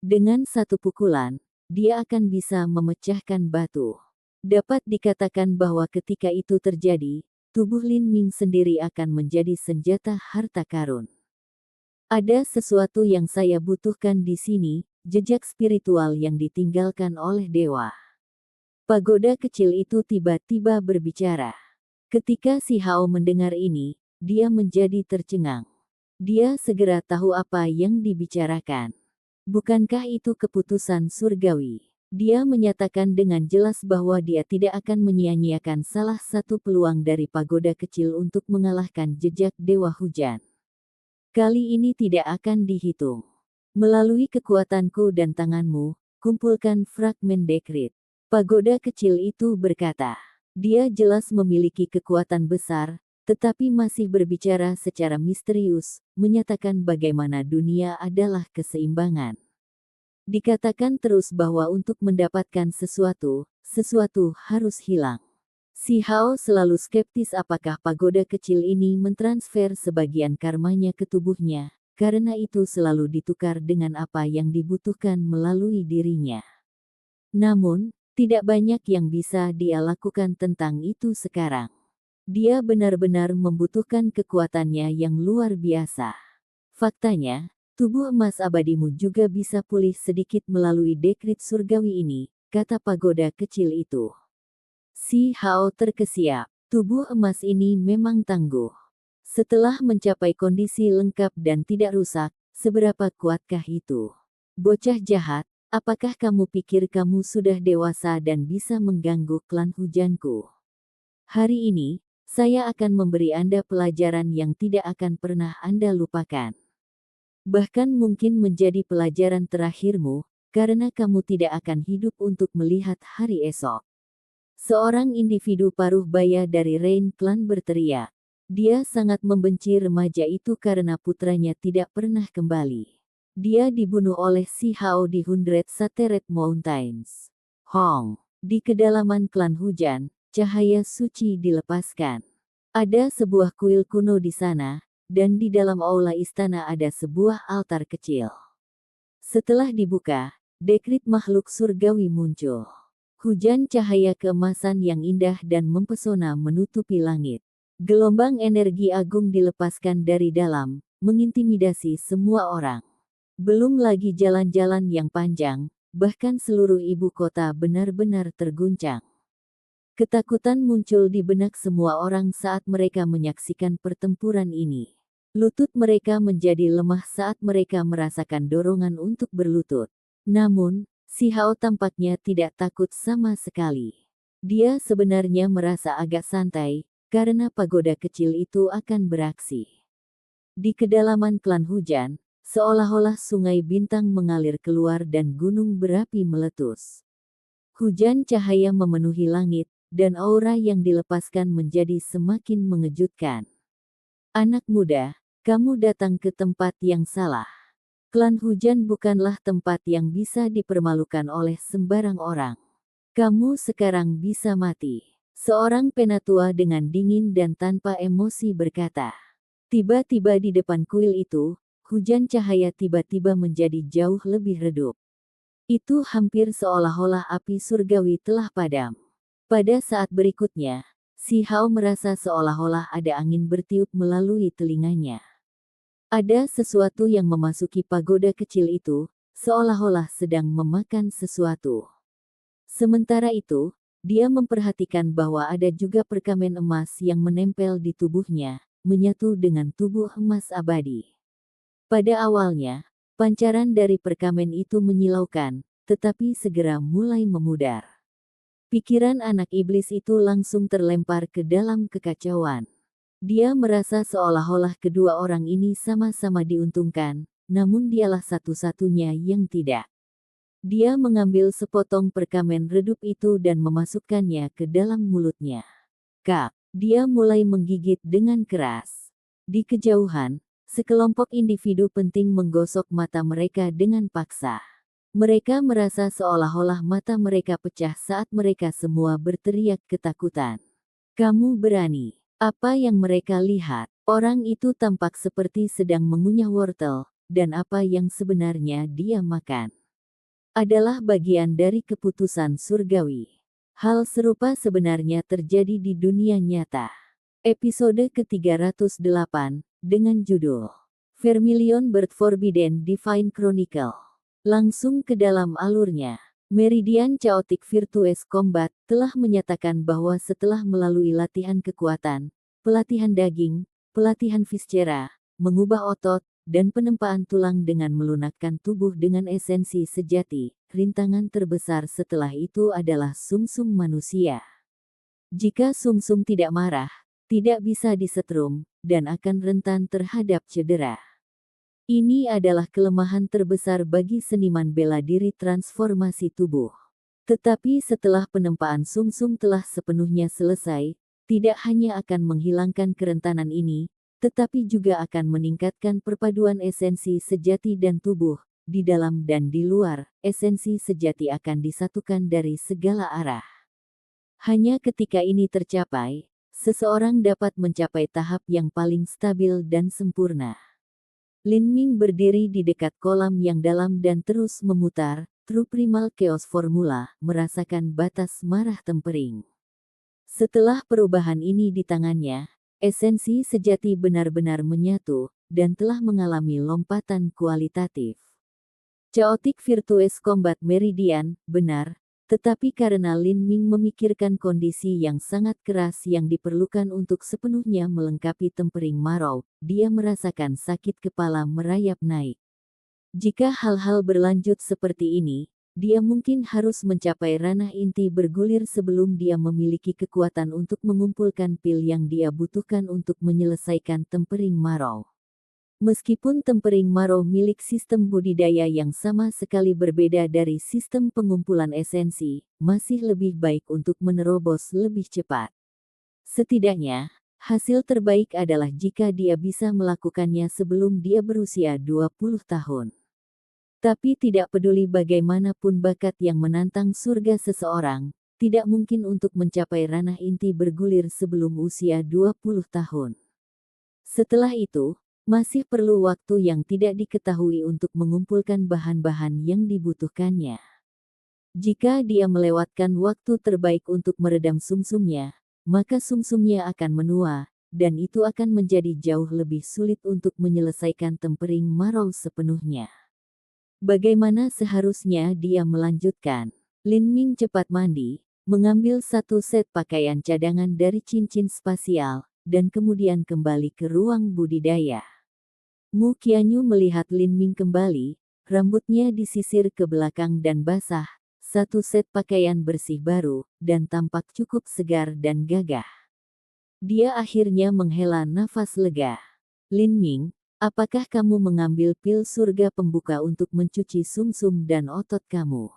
Dengan satu pukulan, dia akan bisa memecahkan batu. Dapat dikatakan bahwa ketika itu terjadi, tubuh Lin Ming sendiri akan menjadi senjata harta karun. Ada sesuatu yang saya butuhkan di sini, jejak spiritual yang ditinggalkan oleh dewa. Pagoda kecil itu tiba-tiba berbicara. Ketika si Hao mendengar ini, dia menjadi tercengang. Dia segera tahu apa yang dibicarakan. Bukankah itu keputusan surgawi? Dia menyatakan dengan jelas bahwa dia tidak akan menyia-nyiakan salah satu peluang dari pagoda kecil untuk mengalahkan jejak dewa hujan. Kali ini tidak akan dihitung. Melalui kekuatanku dan tanganmu, kumpulkan fragmen dekrit. Pagoda kecil itu berkata. Dia jelas memiliki kekuatan besar, tetapi masih berbicara secara misterius, menyatakan bagaimana dunia adalah keseimbangan. Dikatakan terus bahwa untuk mendapatkan sesuatu, sesuatu harus hilang. Si Hao selalu skeptis apakah pagoda kecil ini mentransfer sebagian karmanya ke tubuhnya, karena itu selalu ditukar dengan apa yang dibutuhkan melalui dirinya. Namun, tidak banyak yang bisa dia lakukan tentang itu sekarang. Dia benar-benar membutuhkan kekuatannya yang luar biasa. Faktanya, tubuh emas abadimu juga bisa pulih sedikit melalui dekrit surgawi ini, kata pagoda kecil itu. Si Hao terkesiap. Tubuh emas ini memang tangguh. Setelah mencapai kondisi lengkap dan tidak rusak, seberapa kuatkah itu? Bocah jahat. Apakah kamu pikir kamu sudah dewasa dan bisa mengganggu klan hujanku? Hari ini, saya akan memberi Anda pelajaran yang tidak akan pernah Anda lupakan. Bahkan mungkin menjadi pelajaran terakhirmu, karena kamu tidak akan hidup untuk melihat hari esok. Seorang individu paruh baya dari Rain Clan berteriak. Dia sangat membenci remaja itu karena putranya tidak pernah kembali. Dia dibunuh oleh si Hao di Hundred Sateret Mountains. Hong. Di kedalaman klan hujan, cahaya suci dilepaskan. Ada sebuah kuil kuno di sana, dan di dalam aula istana ada sebuah altar kecil. Setelah dibuka, dekrit makhluk surgawi muncul. Hujan cahaya keemasan yang indah dan mempesona menutupi langit. Gelombang energi agung dilepaskan dari dalam, mengintimidasi semua orang. Belum lagi jalan-jalan yang panjang, bahkan seluruh ibu kota benar-benar terguncang. Ketakutan muncul di benak semua orang saat mereka menyaksikan pertempuran ini. Lutut mereka menjadi lemah saat mereka merasakan dorongan untuk berlutut. Namun, si Hao tampaknya tidak takut sama sekali. Dia sebenarnya merasa agak santai, karena pagoda kecil itu akan beraksi. Di kedalaman klan hujan, seolah-olah sungai bintang mengalir keluar dan gunung berapi meletus. Hujan cahaya memenuhi langit, dan aura yang dilepaskan menjadi semakin mengejutkan. Anak muda, kamu datang ke tempat yang salah. Klan hujan bukanlah tempat yang bisa dipermalukan oleh sembarang orang. Kamu sekarang bisa mati. Seorang penatua dengan dingin dan tanpa emosi berkata. Tiba-tiba di depan kuil itu, hujan cahaya tiba-tiba menjadi jauh lebih redup. Itu hampir seolah-olah api surgawi telah padam. Pada saat berikutnya, si Hao merasa seolah-olah ada angin bertiup melalui telinganya. Ada sesuatu yang memasuki pagoda kecil itu, seolah-olah sedang memakan sesuatu. Sementara itu, dia memperhatikan bahwa ada juga perkamen emas yang menempel di tubuhnya, menyatu dengan tubuh emas abadi. Pada awalnya, pancaran dari perkamen itu menyilaukan, tetapi segera mulai memudar. Pikiran anak iblis itu langsung terlempar ke dalam kekacauan. Dia merasa seolah-olah kedua orang ini sama-sama diuntungkan, namun dialah satu-satunya yang tidak. Dia mengambil sepotong perkamen redup itu dan memasukkannya ke dalam mulutnya. Kak, dia mulai menggigit dengan keras. Di kejauhan, sekelompok individu penting menggosok mata mereka dengan paksa. Mereka merasa seolah-olah mata mereka pecah saat mereka semua berteriak ketakutan. Kamu berani. Apa yang mereka lihat? Orang itu tampak seperti sedang mengunyah wortel, dan apa yang sebenarnya dia makan adalah bagian dari keputusan surgawi. Hal serupa sebenarnya terjadi di dunia nyata. Episode ke-308, dengan judul Vermilion Bird Forbidden Divine Chronicle. Langsung ke dalam alurnya. Meridian Chaotic Virtuous Combat telah menyatakan bahwa setelah melalui latihan kekuatan, pelatihan daging, pelatihan viscera, mengubah otot, dan penempaan tulang dengan melunakkan tubuh dengan esensi sejati, rintangan terbesar setelah itu adalah sumsum manusia. Jika sumsum tidak marah, tidak bisa disetrum, dan akan rentan terhadap cedera. Ini adalah kelemahan terbesar bagi seniman bela diri transformasi tubuh. Tetapi setelah penempaan sumsum telah sepenuhnya selesai, tidak hanya akan menghilangkan kerentanan ini, tetapi juga akan meningkatkan perpaduan esensi sejati dan tubuh, di dalam dan di luar, esensi sejati akan disatukan dari segala arah. Hanya ketika ini tercapai, seseorang dapat mencapai tahap yang paling stabil dan sempurna. Lin Ming berdiri di dekat kolam yang dalam dan terus memutar, True Primal Chaos Formula, merasakan batas marah tempering. Setelah perubahan ini di tangannya, esensi sejati benar-benar menyatu, dan telah mengalami lompatan kualitatif. Chaotic Virtuous Combat Meridian, benar, tetapi karena Lin Ming memikirkan kondisi yang sangat keras yang diperlukan untuk sepenuhnya melengkapi tempering marau, dia merasakan sakit kepala merayap naik. Jika hal-hal berlanjut seperti ini, dia mungkin harus mencapai ranah inti bergulir sebelum dia memiliki kekuatan untuk mengumpulkan pil yang dia butuhkan untuk menyelesaikan tempering marau. Meskipun tempering marau milik sistem budidaya yang sama sekali berbeda dari sistem pengumpulan esensi, masih lebih baik untuk menerobos lebih cepat. Setidaknya, hasil terbaik adalah jika dia bisa melakukannya sebelum dia berusia 20 tahun. Tapi tidak peduli bagaimanapun bakat yang menantang surga seseorang, tidak mungkin untuk mencapai ranah inti bergulir sebelum usia 20 tahun. Setelah itu, masih perlu waktu yang tidak diketahui untuk mengumpulkan bahan-bahan yang dibutuhkannya. Jika dia melewatkan waktu terbaik untuk meredam sumsumnya, maka sumsumnya akan menua, dan itu akan menjadi jauh lebih sulit untuk menyelesaikan tempering marau sepenuhnya. Bagaimana seharusnya dia melanjutkan? Lin Ming cepat mandi, mengambil satu set pakaian cadangan dari cincin spasial, dan kemudian kembali ke ruang budidaya. Mu Qianyu melihat Lin Ming kembali, rambutnya disisir ke belakang dan basah, satu set pakaian bersih baru, dan tampak cukup segar dan gagah. Dia akhirnya menghela nafas lega. Lin Ming, apakah kamu mengambil pil surga pembuka untuk mencuci sumsum dan otot kamu?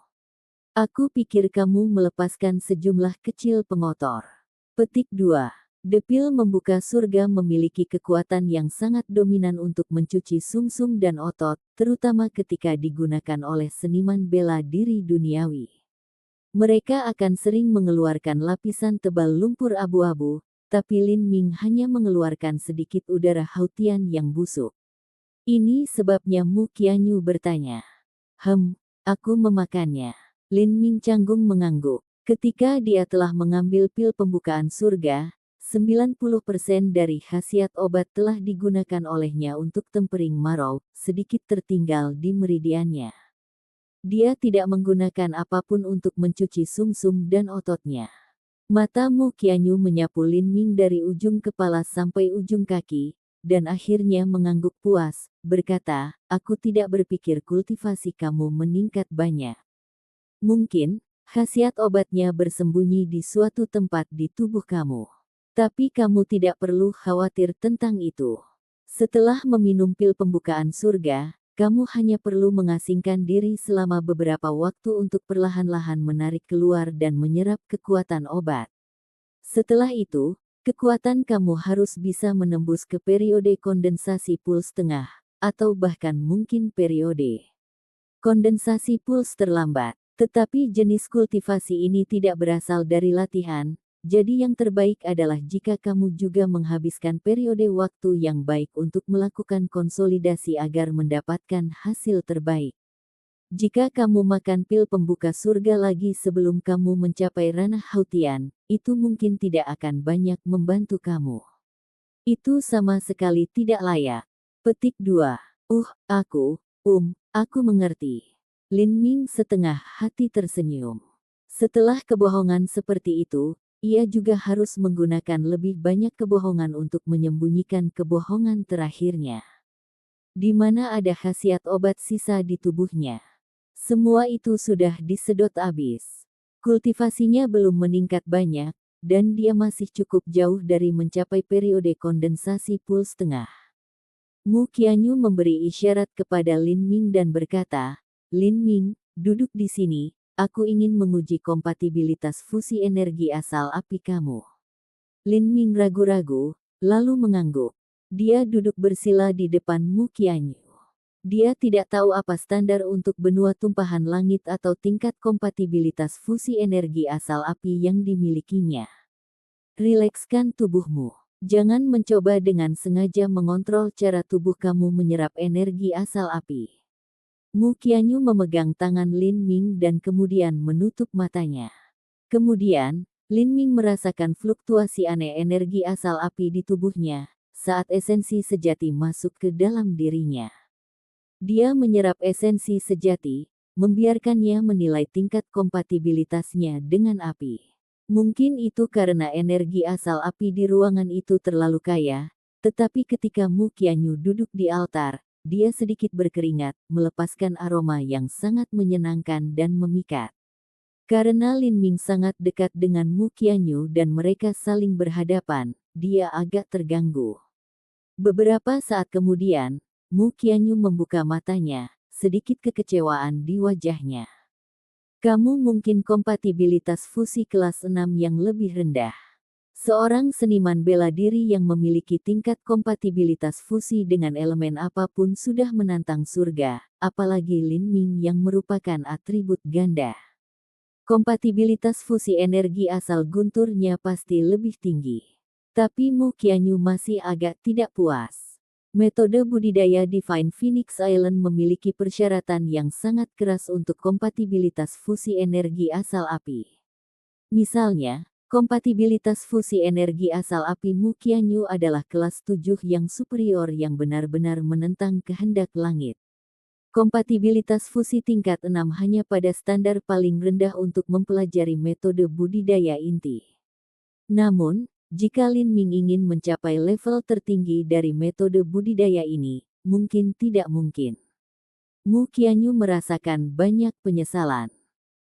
Aku pikir kamu melepaskan sejumlah kecil pengotor. Petik 2. Pil membuka surga memiliki kekuatan yang sangat dominan untuk mencuci sumsum dan otot, terutama ketika digunakan oleh seniman bela diri duniawi. Mereka akan sering mengeluarkan lapisan tebal lumpur abu-abu, tapi Lin Ming hanya mengeluarkan sedikit udara hautian yang busuk. Ini sebabnya Mu Qianyu bertanya. Aku memakannya. Lin Ming canggung mengangguk. Ketika dia telah mengambil pil pembukaan surga, 90% dari khasiat obat telah digunakan olehnya untuk tempering marau, sedikit tertinggal di meridiannya. Dia tidak menggunakan apapun untuk mencuci sumsum dan ototnya. Mata Mu Qianyu menyapu Lin Ming dari ujung kepala sampai ujung kaki, dan akhirnya mengangguk puas, berkata, aku tidak berpikir kultivasi kamu meningkat banyak. Mungkin, khasiat obatnya bersembunyi di suatu tempat di tubuh kamu. Tapi kamu tidak perlu khawatir tentang itu. Setelah meminum pil pembukaan surga, kamu hanya perlu mengasingkan diri selama beberapa waktu untuk perlahan-lahan menarik keluar dan menyerap kekuatan obat. Setelah itu, kekuatan kamu harus bisa menembus ke periode kondensasi puls tengah, atau bahkan mungkin periode kondensasi puls terlambat. Tetapi jenis kultivasi ini tidak berasal dari latihan, Jadi yang terbaik adalah jika kamu juga menghabiskan periode waktu yang baik untuk melakukan konsolidasi agar mendapatkan hasil terbaik. Jika kamu makan pil pembuka surga lagi sebelum kamu mencapai ranah hautian, itu mungkin tidak akan banyak membantu kamu. Itu sama sekali tidak layak. Petik 2. Aku mengerti. Lin Ming setengah hati tersenyum. Setelah kebohongan seperti itu, ia juga harus menggunakan lebih banyak kebohongan untuk menyembunyikan kebohongan terakhirnya. Di mana ada khasiat obat sisa di tubuhnya. Semua itu sudah disedot habis. Kultivasinya belum meningkat banyak, dan dia masih cukup jauh dari mencapai periode kondensasi puls tengah. Mu Qianyu memberi isyarat kepada Lin Ming dan berkata, "Lin Ming, duduk di sini, aku ingin menguji kompatibilitas fusi energi asal api kamu." Lin Ming ragu-ragu, lalu mengangguk. Dia duduk bersila di depan Mu Qianyu. Dia tidak tahu apa standar untuk benua tumpahan langit atau tingkat kompatibilitas fusi energi asal api yang dimilikinya. Rilekskan tubuhmu. Jangan mencoba dengan sengaja mengontrol cara tubuh kamu menyerap energi asal api. Mu Qianyu memegang tangan Lin Ming dan kemudian menutup matanya. Kemudian, Lin Ming merasakan fluktuasi aneh energi asal api di tubuhnya, saat esensi sejati masuk ke dalam dirinya. Dia menyerap esensi sejati, membiarkannya menilai tingkat kompatibilitasnya dengan api. Mungkin itu karena energi asal api di ruangan itu terlalu kaya, tetapi ketika Mu Qianyu duduk di altar, dia sedikit berkeringat, melepaskan aroma yang sangat menyenangkan dan memikat. Karena Lin Ming sangat dekat dengan Mu Qianyu dan mereka saling berhadapan, dia agak terganggu. Beberapa saat kemudian, Mu Qianyu membuka matanya, sedikit kekecewaan di wajahnya. Kamu mungkin kompatibilitas fusi kelas 6 yang lebih rendah. Seorang seniman bela diri yang memiliki tingkat kompatibilitas fusi dengan elemen apapun sudah menantang surga, apalagi Lin Ming yang merupakan atribut ganda. Kompatibilitas fusi energi asal gunturnya pasti lebih tinggi. Tapi Mu Qianyu masih agak tidak puas. Metode budidaya Divine Phoenix Island memiliki persyaratan yang sangat keras untuk kompatibilitas fusi energi asal api. Misalnya, kompatibilitas fusi energi asal api Mu Qianyu adalah kelas 7 yang superior yang benar-benar menentang kehendak langit. Kompatibilitas fusi tingkat 6 hanya pada standar paling rendah untuk mempelajari metode budidaya inti. Namun, jika Lin Ming ingin mencapai level tertinggi dari metode budidaya ini, mungkin tidak mungkin. Mu Qianyu merasakan banyak penyesalan.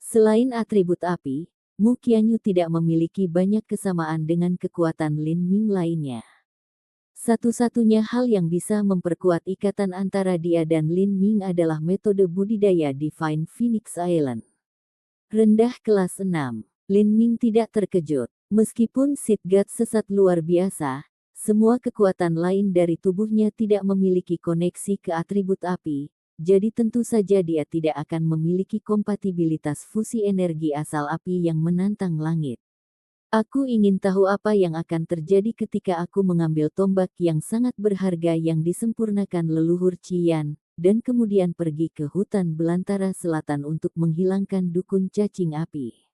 Selain atribut api, Mu Qianyu tidak memiliki banyak kesamaan dengan kekuatan Lin Ming lainnya. Satu-satunya hal yang bisa memperkuat ikatan antara dia dan Lin Ming adalah metode budidaya Divine Phoenix Island. Rendah kelas 6. Lin Ming tidak terkejut. Meskipun Seed God sesat luar biasa, semua kekuatan lain dari tubuhnya tidak memiliki koneksi ke atribut api, jadi tentu saja dia tidak akan memiliki kompatibilitas fusi energi asal api yang menantang langit. Aku ingin tahu apa yang akan terjadi ketika aku mengambil tombak yang sangat berharga yang disempurnakan leluhur Qian, dan kemudian pergi ke hutan belantara selatan untuk menghilangkan dukun cacing api.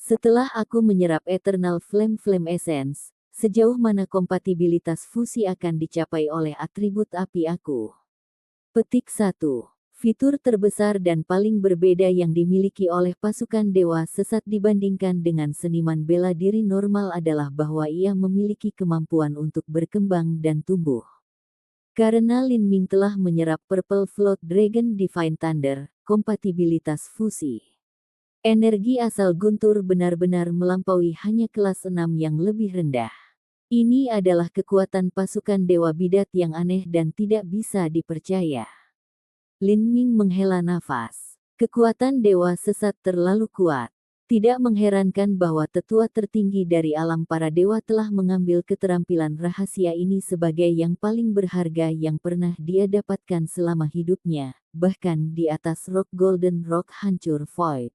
Setelah aku menyerap Eternal Flame Essence, sejauh mana kompatibilitas fusi akan dicapai oleh atribut api aku? Petik 1. Fitur terbesar dan paling berbeda yang dimiliki oleh pasukan dewa sesat dibandingkan dengan seniman bela diri normal adalah bahwa ia memiliki kemampuan untuk berkembang dan tumbuh. Karena Lin Ming telah menyerap Purple Float Dragon Divine Thunder, kompatibilitas fusi. Energi asal guntur benar-benar melampaui hanya kelas 6 yang lebih rendah. Ini adalah kekuatan pasukan dewa bidat yang aneh dan tidak bisa dipercaya. Lin Ming menghela nafas. Kekuatan dewa sesat terlalu kuat. Tidak mengherankan bahwa tetua tertinggi dari alam para dewa telah mengambil keterampilan rahasia ini sebagai yang paling berharga yang pernah dia dapatkan selama hidupnya, bahkan di atas Rock Golden Rock Hancur Void.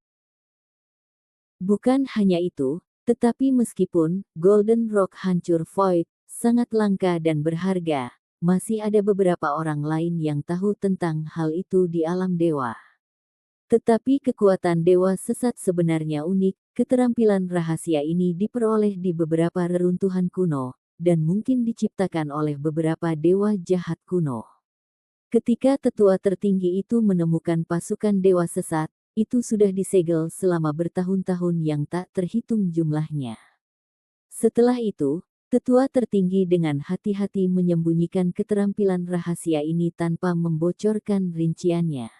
Bukan hanya itu, Tetapi meskipun Golden Rock hancur void, sangat langka dan berharga, masih ada beberapa orang lain yang tahu tentang hal itu di alam dewa. Tetapi kekuatan dewa sesat sebenarnya unik, keterampilan rahasia ini diperoleh di beberapa reruntuhan kuno, dan mungkin diciptakan oleh beberapa dewa jahat kuno. Ketika tetua tertinggi itu menemukan pasukan dewa sesat, itu sudah disegel selama bertahun-tahun yang tak terhitung jumlahnya. Setelah itu, tetua tertinggi dengan hati-hati menyembunyikan keterampilan rahasia ini tanpa membocorkan rinciannya.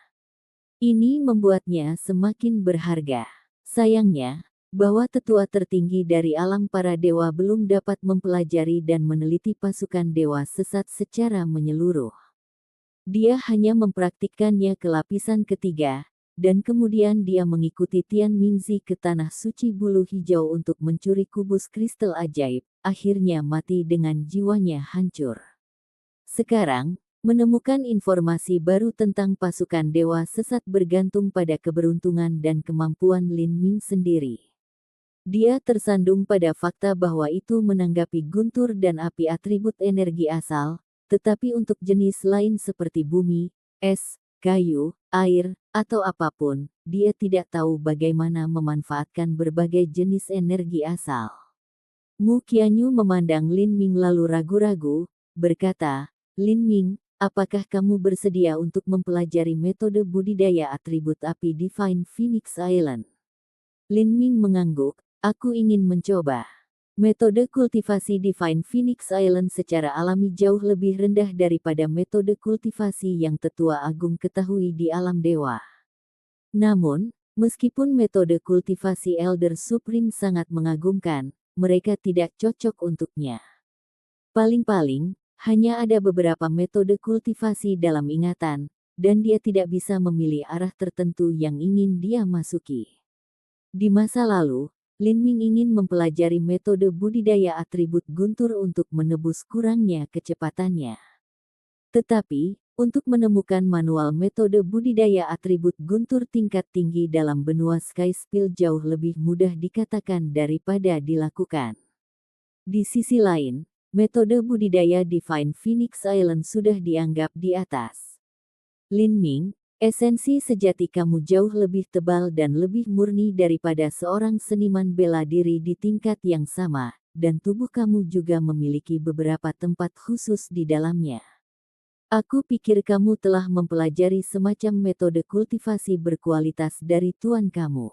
Ini membuatnya semakin berharga. Sayangnya, bahwa tetua tertinggi dari alam para dewa belum dapat mempelajari dan meneliti pasukan dewa sesat secara menyeluruh. Dia hanya mempraktikkannya ke lapisan ketiga, dan kemudian dia mengikuti Tian Mingzi ke tanah suci bulu hijau untuk mencuri kubus kristal ajaib, akhirnya mati dengan jiwanya hancur. Sekarang, menemukan informasi baru tentang pasukan dewa sesat bergantung pada keberuntungan dan kemampuan Lin Ming sendiri. Dia tersandung pada fakta bahwa itu menanggapi guntur dan api atribut energi asal, tetapi untuk jenis lain seperti bumi, es, kayu, air, atau apapun, dia tidak tahu bagaimana memanfaatkan berbagai jenis energi asal. Mu Qianyu memandang Lin Ming lalu ragu-ragu, berkata, "Lin Ming, apakah kamu bersedia untuk mempelajari metode budidaya atribut api Divine Phoenix Island?" Lin Ming mengangguk, "Aku ingin mencoba." Metode kultivasi Divine Phoenix Island secara alami jauh lebih rendah daripada metode kultivasi yang Tetua Agung ketahui di alam dewa. Namun, meskipun metode kultivasi Elder Supreme sangat mengagumkan, mereka tidak cocok untuknya. Paling-paling, hanya ada beberapa metode kultivasi dalam ingatan, dan dia tidak bisa memilih arah tertentu yang ingin dia masuki. Di masa lalu, Lin Ming ingin mempelajari metode budidaya atribut guntur untuk menebus kurangnya kecepatannya. Tetapi, untuk menemukan manual metode budidaya atribut guntur tingkat tinggi dalam benua Sky Spill jauh lebih mudah dikatakan daripada dilakukan. Di sisi lain, metode budidaya Divine Phoenix Island sudah dianggap di atas. Lin Ming, esensi sejati kamu jauh lebih tebal dan lebih murni daripada seorang seniman bela diri di tingkat yang sama, dan tubuh kamu juga memiliki beberapa tempat khusus di dalamnya. Aku pikir kamu telah mempelajari semacam metode kultivasi berkualitas dari tuan kamu.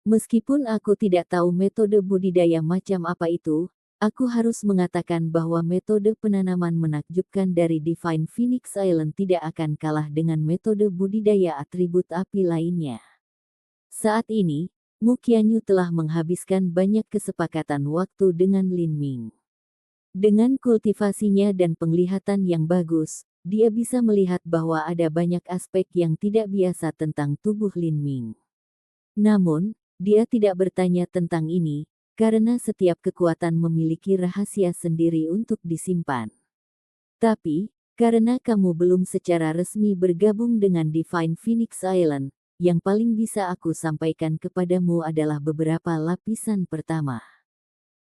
Meskipun aku tidak tahu metode budidaya macam apa itu, aku harus mengatakan bahwa metode penanaman menakjubkan dari Divine Phoenix Island tidak akan kalah dengan metode budidaya atribut api lainnya. Saat ini, Mu Qianyu telah menghabiskan banyak kesepakatan waktu dengan Lin Ming. Dengan kultivasinya dan penglihatan yang bagus, dia bisa melihat bahwa ada banyak aspek yang tidak biasa tentang tubuh Lin Ming. Namun, dia tidak bertanya tentang ini, karena setiap kekuatan memiliki rahasia sendiri untuk disimpan. Tapi, karena kamu belum secara resmi bergabung dengan Divine Phoenix Island, yang paling bisa aku sampaikan kepadamu adalah beberapa lapisan pertama.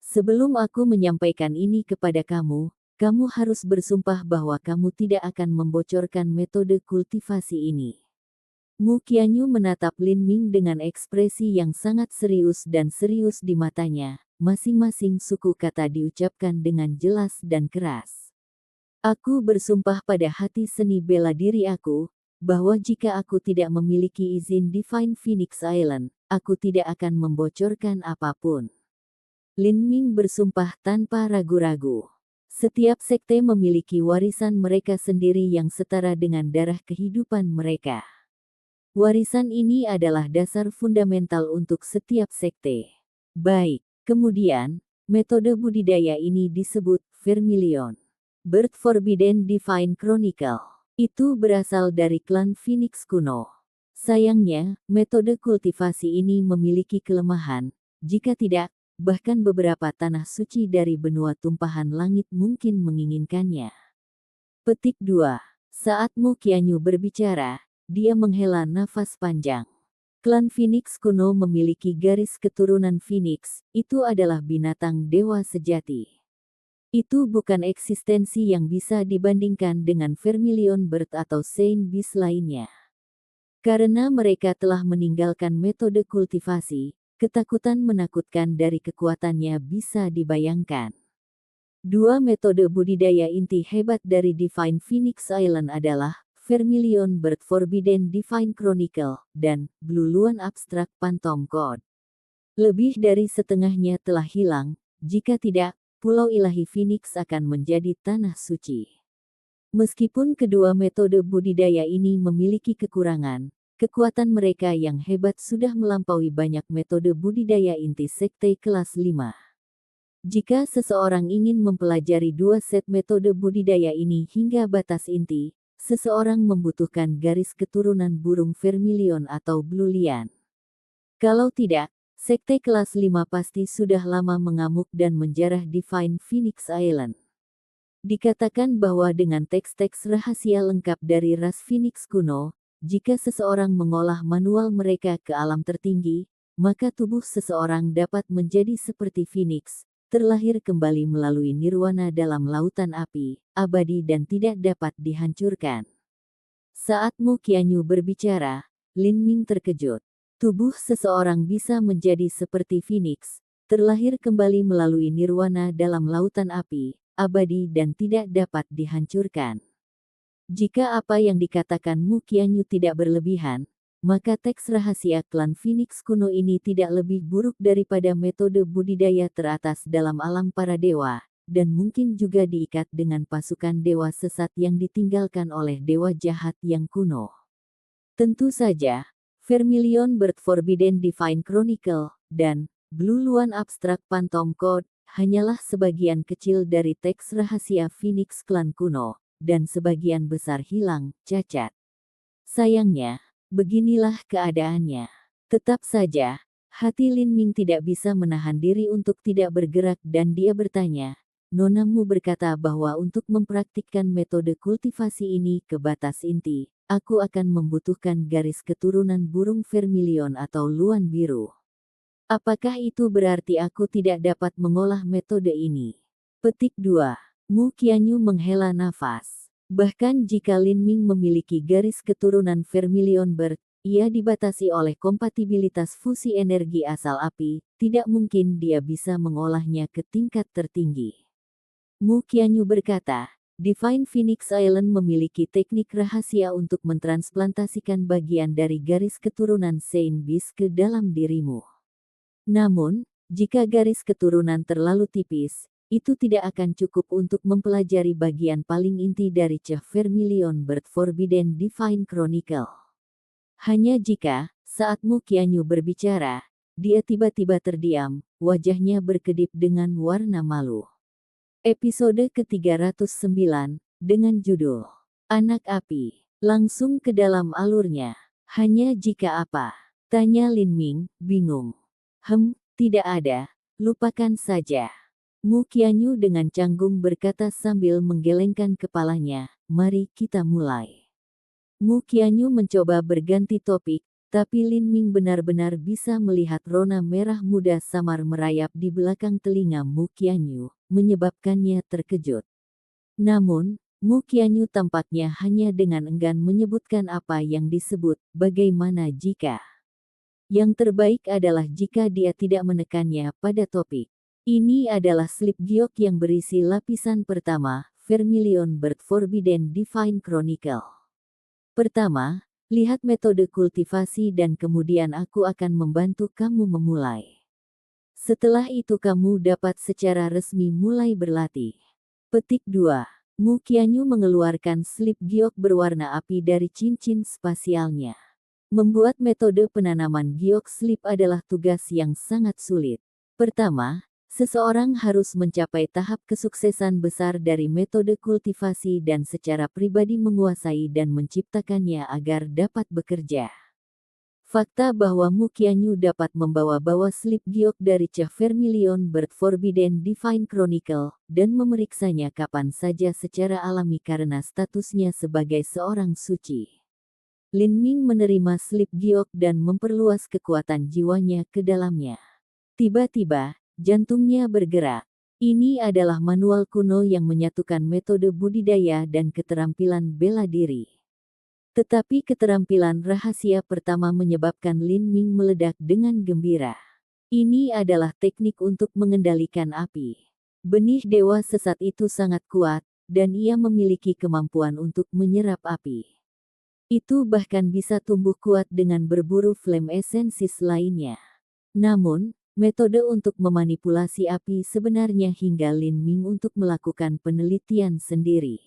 Sebelum aku menyampaikan ini kepada kamu, kamu harus bersumpah bahwa kamu tidak akan membocorkan metode kultivasi ini. Mu Qianyu menatap Lin Ming dengan ekspresi yang sangat serius dan serius di matanya, masing-masing suku kata diucapkan dengan jelas dan keras. Aku bersumpah pada hati seni bela diri aku, bahwa jika aku tidak memiliki izin Divine Phoenix Island, aku tidak akan membocorkan apapun. Lin Ming bersumpah tanpa ragu-ragu. Setiap sekte memiliki warisan mereka sendiri yang setara dengan darah kehidupan mereka. Warisan ini adalah dasar fundamental untuk setiap sekte. Baik, kemudian, metode budidaya ini disebut Vermilion. Birth Forbidden Divine Chronicle. Itu berasal dari klan Phoenix kuno. Sayangnya, metode kultivasi ini memiliki kelemahan, jika tidak, bahkan beberapa tanah suci dari benua tumpahan langit mungkin menginginkannya. Petik 2. Saat Mu Qianyu berbicara, dia menghela nafas panjang. Klan Phoenix kuno memiliki garis keturunan Phoenix, itu adalah binatang dewa sejati. Itu bukan eksistensi yang bisa dibandingkan dengan Vermilion Bird atau Saint Beast lainnya. Karena mereka telah meninggalkan metode kultivasi, ketakutan menakutkan dari kekuatannya bisa dibayangkan. Dua metode budidaya inti hebat dari Divine Phoenix Island adalah Vermilion Bird Forbidden Divine Chronicle, dan Blue Luan Abstract Phantom Code. Lebih dari setengahnya telah hilang, jika tidak, Pulau Ilahi Phoenix akan menjadi tanah suci. Meskipun kedua metode budidaya ini memiliki kekurangan, kekuatan mereka yang hebat sudah melampaui banyak metode budidaya inti sekte kelas 5. Jika seseorang ingin mempelajari dua set metode budidaya ini hingga batas inti, seseorang membutuhkan garis keturunan burung Vermilion atau Blue Lian. Kalau tidak, sekte kelas 5 pasti sudah lama mengamuk dan menjarah Divine Phoenix Island. Dikatakan bahwa dengan teks-teks rahasia lengkap dari ras Phoenix kuno, jika seseorang mengolah manual mereka ke alam tertinggi, maka tubuh seseorang dapat menjadi seperti Phoenix, terlahir kembali melalui nirwana dalam lautan api, abadi dan tidak dapat dihancurkan. Saat Mu Qianyu berbicara, Lin Ming terkejut. Tubuh seseorang bisa menjadi seperti Phoenix, terlahir kembali melalui nirwana dalam lautan api, abadi dan tidak dapat dihancurkan. Jika apa yang dikatakan Mu Qianyu tidak berlebihan, maka teks rahasia klan Phoenix kuno ini tidak lebih buruk daripada metode budidaya teratas dalam alam para dewa, dan mungkin juga diikat dengan pasukan dewa sesat yang ditinggalkan oleh dewa jahat yang kuno. Tentu saja, Vermilion Bird Forbidden Divine Chronicle, dan Blue Luan Abstract Phantom Code, hanyalah sebagian kecil dari teks rahasia Phoenix klan kuno, dan sebagian besar hilang, cacat. Sayangnya, beginilah keadaannya. Tetap saja, hati Lin Ming tidak bisa menahan diri untuk tidak bergerak dan dia bertanya, Nona Mu berkata bahwa untuk mempraktikkan metode kultivasi ini ke batas inti, aku akan membutuhkan garis keturunan burung Vermilion atau luan biru. Apakah itu berarti aku tidak dapat mengolah metode ini? Petik 2. Mu Qianyu menghela nafas. Bahkan jika Lin Ming memiliki garis keturunan Vermilion Bird, ia dibatasi oleh kompatibilitas fusi energi asal api, tidak mungkin dia bisa mengolahnya ke tingkat tertinggi. Mu Qianyu berkata, Divine Phoenix Island memiliki teknik rahasia untuk mentransplantasikan bagian dari garis keturunan Saint Beast ke dalam dirimu. Namun, jika garis keturunan terlalu tipis, itu tidak akan cukup untuk mempelajari bagian paling inti dari Vermilion Bird Forbidden Divine Chronicle. Hanya jika, saat Mu Qianyu berbicara, dia tiba-tiba terdiam, wajahnya berkedip dengan warna malu. Episode ke-309, dengan judul Anak Api, langsung ke dalam alurnya. Hanya jika apa? Tanya Lin Ming, bingung. Tidak ada, lupakan saja. Mu Qianyu dengan canggung berkata sambil menggelengkan kepalanya, mari kita mulai. Mu Qianyu mencoba berganti topik, tapi Lin Ming benar-benar bisa melihat rona merah muda samar merayap di belakang telinga Mu Qianyu, menyebabkannya terkejut. Namun, Mu Qianyu tampaknya hanya dengan enggan menyebutkan apa yang disebut, bagaimana jika. Yang terbaik adalah jika dia tidak menekannya pada topik. Ini adalah slip giok yang berisi lapisan pertama, Vermilion Bird Forbidden Divine Chronicle. Pertama, lihat metode kultivasi dan kemudian aku akan membantu kamu memulai. Setelah itu kamu dapat secara resmi mulai berlatih. Petik 2. Mu Qianyu mengeluarkan slip giok berwarna api dari cincin spasialnya. Membuat metode penanaman giok slip adalah tugas yang sangat sulit. Pertama, seseorang harus mencapai tahap kesuksesan besar dari metode kultivasi dan secara pribadi menguasai dan menciptakannya agar dapat bekerja. Fakta bahwa Mu Qianyu dapat membawa-bawa slip giok dari Vermilion Bird Forbidden Divine Chronicle, dan memeriksanya kapan saja secara alami karena statusnya sebagai seorang suci. Lin Ming menerima slip giok dan memperluas kekuatan jiwanya ke dalamnya. Tiba-tiba, jantungnya bergerak. Ini adalah manual kuno yang menyatukan metode budidaya dan keterampilan bela diri. Tetapi keterampilan rahasia pertama menyebabkan Lin Ming meledak dengan gembira. Ini adalah teknik untuk mengendalikan api. Benih dewa sesat itu sangat kuat, dan ia memiliki kemampuan untuk menyerap api. Itu bahkan bisa tumbuh kuat dengan berburu flame essences lainnya. Namun, metode untuk memanipulasi api sebenarnya hingga Lin Ming untuk melakukan penelitian sendiri.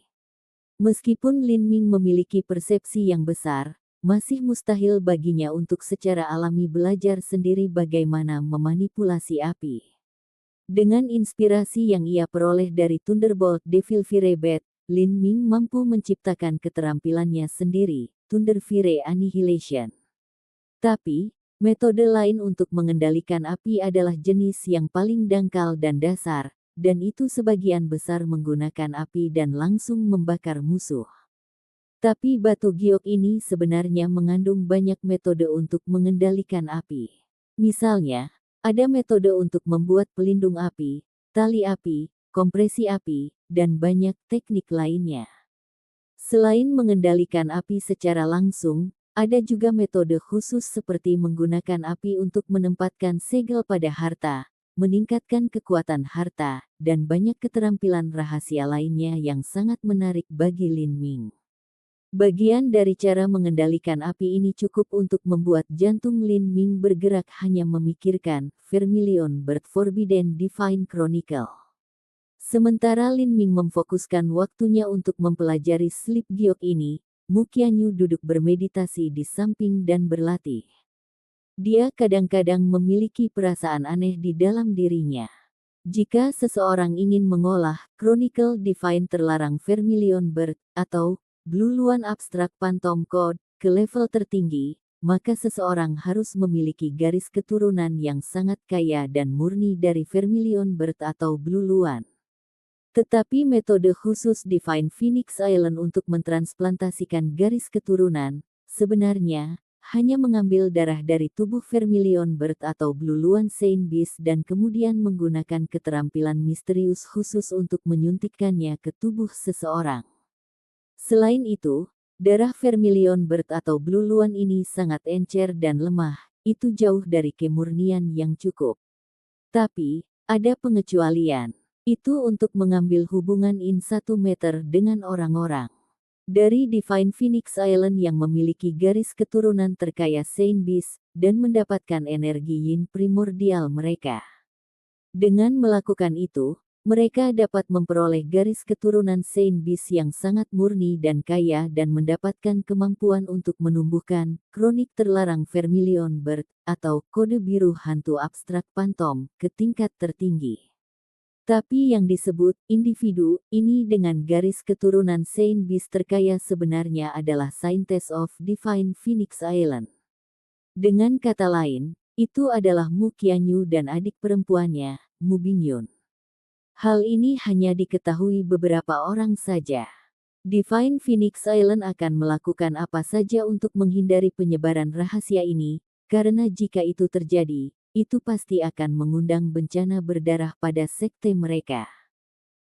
Meskipun Lin Ming memiliki persepsi yang besar, masih mustahil baginya untuk secara alami belajar sendiri bagaimana memanipulasi api. Dengan inspirasi yang ia peroleh dari Thunderbolt Devil Fire Bat, Lin Ming mampu menciptakan keterampilannya sendiri, Thunder Fire Annihilation. Tapi, metode lain untuk mengendalikan api adalah jenis yang paling dangkal dan dasar, dan itu sebagian besar menggunakan api dan langsung membakar musuh. Tapi batu giok ini sebenarnya mengandung banyak metode untuk mengendalikan api. Misalnya, ada metode untuk membuat pelindung api, tali api, kompresi api, dan banyak teknik lainnya. Selain mengendalikan api secara langsung, ada juga metode khusus seperti menggunakan api untuk menempatkan segel pada harta, meningkatkan kekuatan harta, dan banyak keterampilan rahasia lainnya yang sangat menarik bagi Lin Ming. Bagian dari cara mengendalikan api ini cukup untuk membuat jantung Lin Ming bergerak hanya memikirkan Vermilion Bird Forbidden Divine Chronicle. Sementara Lin Ming memfokuskan waktunya untuk mempelajari slip giok ini, Mu Qianyu duduk bermeditasi di samping dan berlatih. Dia kadang-kadang memiliki perasaan aneh di dalam dirinya. Jika seseorang ingin mengolah Chronicle Divine terlarang Vermilion Bird atau Blue Luan Abstract Phantom Code ke level tertinggi, maka seseorang harus memiliki garis keturunan yang sangat kaya dan murni dari Vermilion Bird atau Blue Luan. Tetapi metode khusus Divine Phoenix Island untuk mentransplantasikan garis keturunan, sebenarnya, hanya mengambil darah dari tubuh Vermilion Bird atau Blue Luan Saint Beast dan kemudian menggunakan keterampilan misterius khusus untuk menyuntikkannya ke tubuh seseorang. Selain itu, darah Vermilion Bird atau Blue Luan ini sangat encer dan lemah, itu jauh dari kemurnian yang cukup. Tapi, ada pengecualian. Itu untuk mengambil hubungan in 1 meter dengan orang-orang. Dari Divine Phoenix Island yang memiliki garis keturunan terkaya Saint Beast, dan mendapatkan energi yin primordial mereka. Dengan melakukan itu, mereka dapat memperoleh garis keturunan Saint Beast yang sangat murni dan kaya dan mendapatkan kemampuan untuk menumbuhkan kronik terlarang Vermilion Bird, atau kode biru hantu abstrak Phantom, ke tingkat tertinggi. Tapi yang disebut individu ini dengan garis keturunan Saint Beast terkaya sebenarnya adalah Saintess of Divine Phoenix Island. Dengan kata lain, itu adalah Mu Qianyu dan adik perempuannya, Mu Bingyun. Hal ini hanya diketahui beberapa orang saja. Divine Phoenix Island akan melakukan apa saja untuk menghindari penyebaran rahasia ini, karena jika itu terjadi, itu pasti akan mengundang bencana berdarah pada sekte mereka.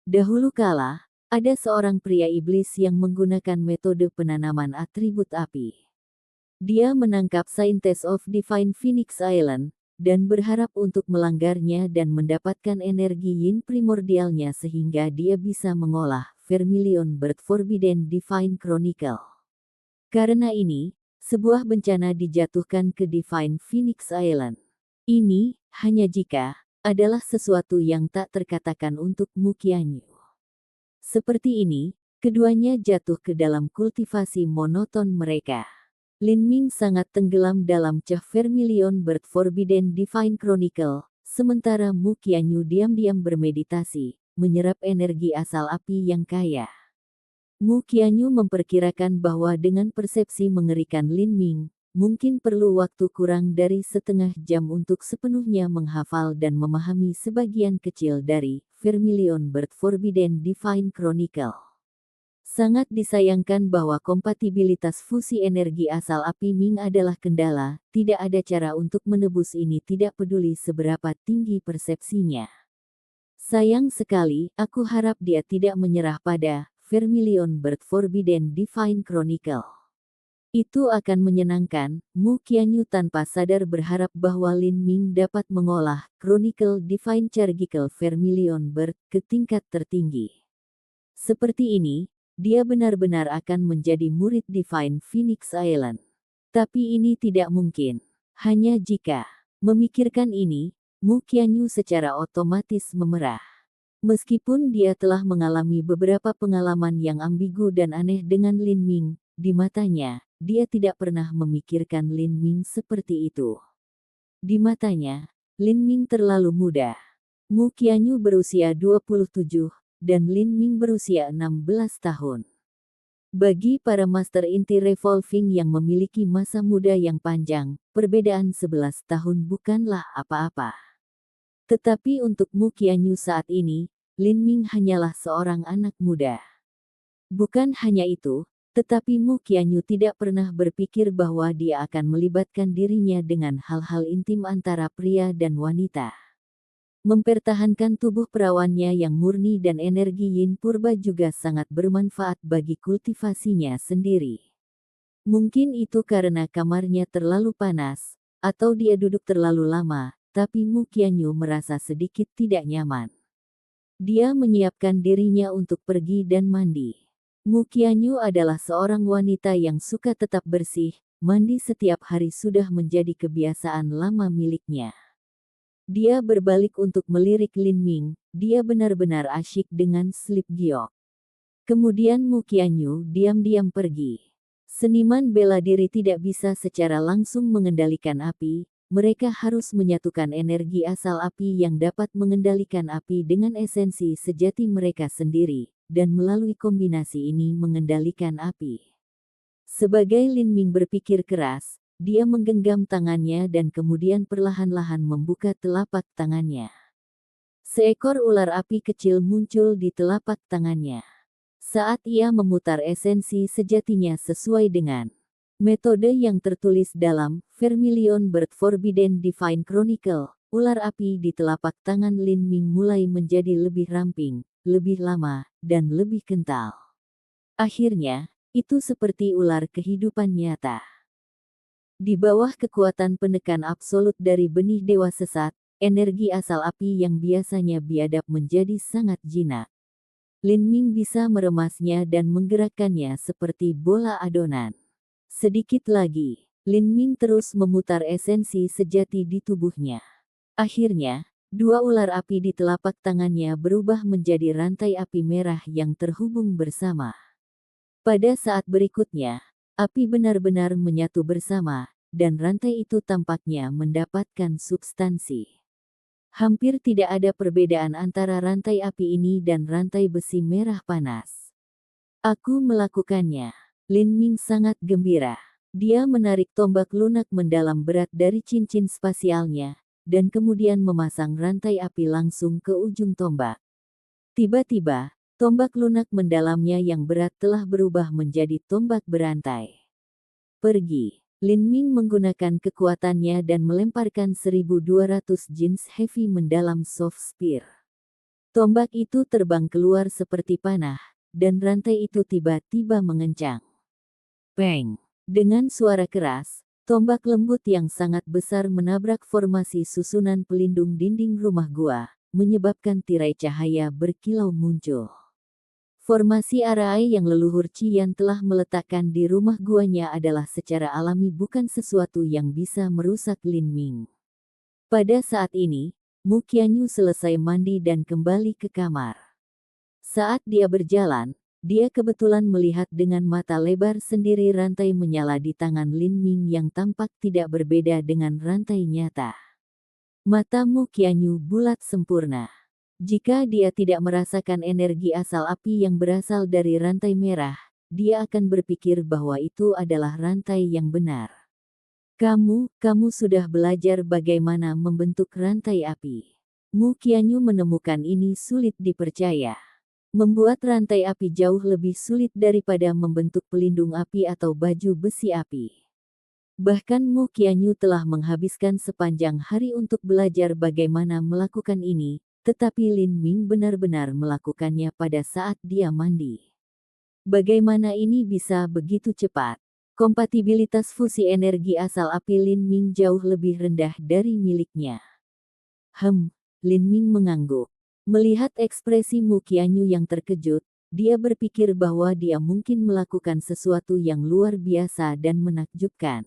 Dahulu kala, ada seorang pria iblis yang menggunakan metode penanaman atribut api. Dia menangkap Saintess of Divine Phoenix Island, dan berharap untuk melanggarnya dan mendapatkan energi yin primordialnya sehingga dia bisa mengolah Vermilion Bird Forbidden Divine Chronicle. Karena ini, sebuah bencana dijatuhkan ke Divine Phoenix Island. Ini, hanya jika, adalah sesuatu yang tak terkatakan untuk Mu Qianyu. Seperti ini, keduanya jatuh ke dalam kultivasi monoton mereka. Lin Ming sangat tenggelam dalam cah Vermilion Bird Forbidden Divine Chronicle, sementara Mu Qianyu diam-diam bermeditasi, menyerap energi asal api yang kaya. Mu Qianyu memperkirakan bahwa dengan persepsi mengerikan Lin Ming, mungkin perlu waktu kurang dari setengah jam untuk sepenuhnya menghafal dan memahami sebagian kecil dari Vermilion Bird Forbidden Divine Chronicle. Sangat disayangkan bahwa kompatibilitas fusi energi asal api Ming adalah kendala, tidak ada cara untuk menebus ini tidak peduli seberapa tinggi persepsinya. Sayang sekali, aku harap dia tidak menyerah pada Vermilion Bird Forbidden Divine Chronicle. Itu akan menyenangkan. Mu Qianyu tanpa sadar berharap bahwa Lin Ming dapat mengolah Chronicle Divine Chargical Vermilion Bird ke tingkat tertinggi. Seperti ini, dia benar-benar akan menjadi murid Divine Phoenix Island. Tapi ini tidak mungkin. Hanya jika memikirkan ini, Mu Qianyu secara otomatis memerah. Meskipun dia telah mengalami beberapa pengalaman yang ambigu dan aneh dengan Lin Ming, di matanya, dia tidak pernah memikirkan Lin Ming seperti itu. Di matanya, Lin Ming terlalu muda. Mu Qianyu berusia 27, dan Lin Ming berusia 16 tahun. Bagi para Master Inti Revolving yang memiliki masa muda yang panjang, perbedaan 11 tahun bukanlah apa-apa. Tetapi untuk Mu Qianyu saat ini, Lin Ming hanyalah seorang anak muda. Bukan hanya itu, tetapi Mu Qianyu tidak pernah berpikir bahwa dia akan melibatkan dirinya dengan hal-hal intim antara pria dan wanita. Mempertahankan tubuh perawannya yang murni dan energi yin purba juga sangat bermanfaat bagi kultivasinya sendiri. Mungkin itu karena kamarnya terlalu panas, atau dia duduk terlalu lama, tapi Mu Qianyu merasa sedikit tidak nyaman. Dia menyiapkan dirinya untuk pergi dan mandi. Mu Qianyu adalah seorang wanita yang suka tetap bersih, mandi setiap hari sudah menjadi kebiasaan lama miliknya. Dia berbalik untuk melirik Lin Ming, dia benar-benar asyik dengan slip giok. Kemudian Mu Qianyu diam-diam pergi. Seniman bela diri tidak bisa secara langsung mengendalikan api, mereka harus menyatukan energi asal api yang dapat mengendalikan api dengan esensi sejati mereka sendiri, dan melalui kombinasi ini mengendalikan api. Sebagai Lin Ming berpikir keras, dia menggenggam tangannya dan kemudian perlahan-lahan membuka telapak tangannya. Seekor ular api kecil muncul di telapak tangannya. Saat ia memutar esensi sejatinya sesuai dengan metode yang tertulis dalam Vermilion Bird Forbidden Divine Chronicle, ular api di telapak tangan Lin Ming mulai menjadi lebih ramping, lebih lama, dan lebih kental. Akhirnya, itu seperti ular kehidupan nyata. Di bawah kekuatan penekan absolut dari benih dewa sesat, energi asal api yang biasanya biadab menjadi sangat jinak. Lin Ming bisa meremasnya dan menggerakkannya seperti bola adonan. Sedikit lagi, Lin Ming terus memutar esensi sejati di tubuhnya. Akhirnya, dua ular api di telapak tangannya berubah menjadi rantai api merah yang terhubung bersama. Pada saat berikutnya, api benar-benar menyatu bersama, dan rantai itu tampaknya mendapatkan substansi. Hampir tidak ada perbedaan antara rantai api ini dan rantai besi merah panas. Aku melakukannya. Lin Ming sangat gembira. Dia menarik tombak lunak mendalam berat dari cincin spasialnya, dan kemudian memasang rantai api langsung ke ujung tombak. Tiba-tiba, tombak lunak mendalamnya yang berat telah berubah menjadi tombak berantai. Pergi. Lin Ming menggunakan kekuatannya dan melemparkan 1200 jeans heavy mendalam soft spear. Tombak itu terbang keluar seperti panah, dan rantai itu tiba-tiba mengencang. Peng! Dengan suara keras, tombak lembut yang sangat besar menabrak formasi susunan pelindung dinding rumah gua, menyebabkan tirai cahaya berkilau muncul. Formasi arai yang leluhur Qian telah meletakkan di rumah guanya adalah secara alami bukan sesuatu yang bisa merusak Lin Ming. Pada saat ini, Mu Qianyu selesai mandi dan kembali ke kamar. Saat dia berjalan, dia kebetulan melihat dengan mata lebar sendiri rantai menyala di tangan Lin Ming yang tampak tidak berbeda dengan rantai nyata. Mata Mu Qianyu bulat sempurna. Jika dia tidak merasakan energi asal api yang berasal dari rantai merah, dia akan berpikir bahwa itu adalah rantai yang benar. Kamu sudah belajar bagaimana membentuk rantai api. Mu Qianyu menemukan ini sulit dipercaya. membuat rantai api jauh lebih sulit daripada membentuk pelindung api atau baju besi api. Bahkan Mu Qianyu telah menghabiskan sepanjang hari untuk belajar bagaimana melakukan ini, tetapi Lin Ming benar-benar melakukannya pada saat dia mandi. Bagaimana ini bisa begitu cepat? Kompatibilitas fusi energi asal api Lin Ming jauh lebih rendah dari miliknya. Lin Ming mengangguk. Melihat ekspresi Mu Qianyu yang terkejut, dia berpikir bahwa dia mungkin melakukan sesuatu yang luar biasa dan menakjubkan.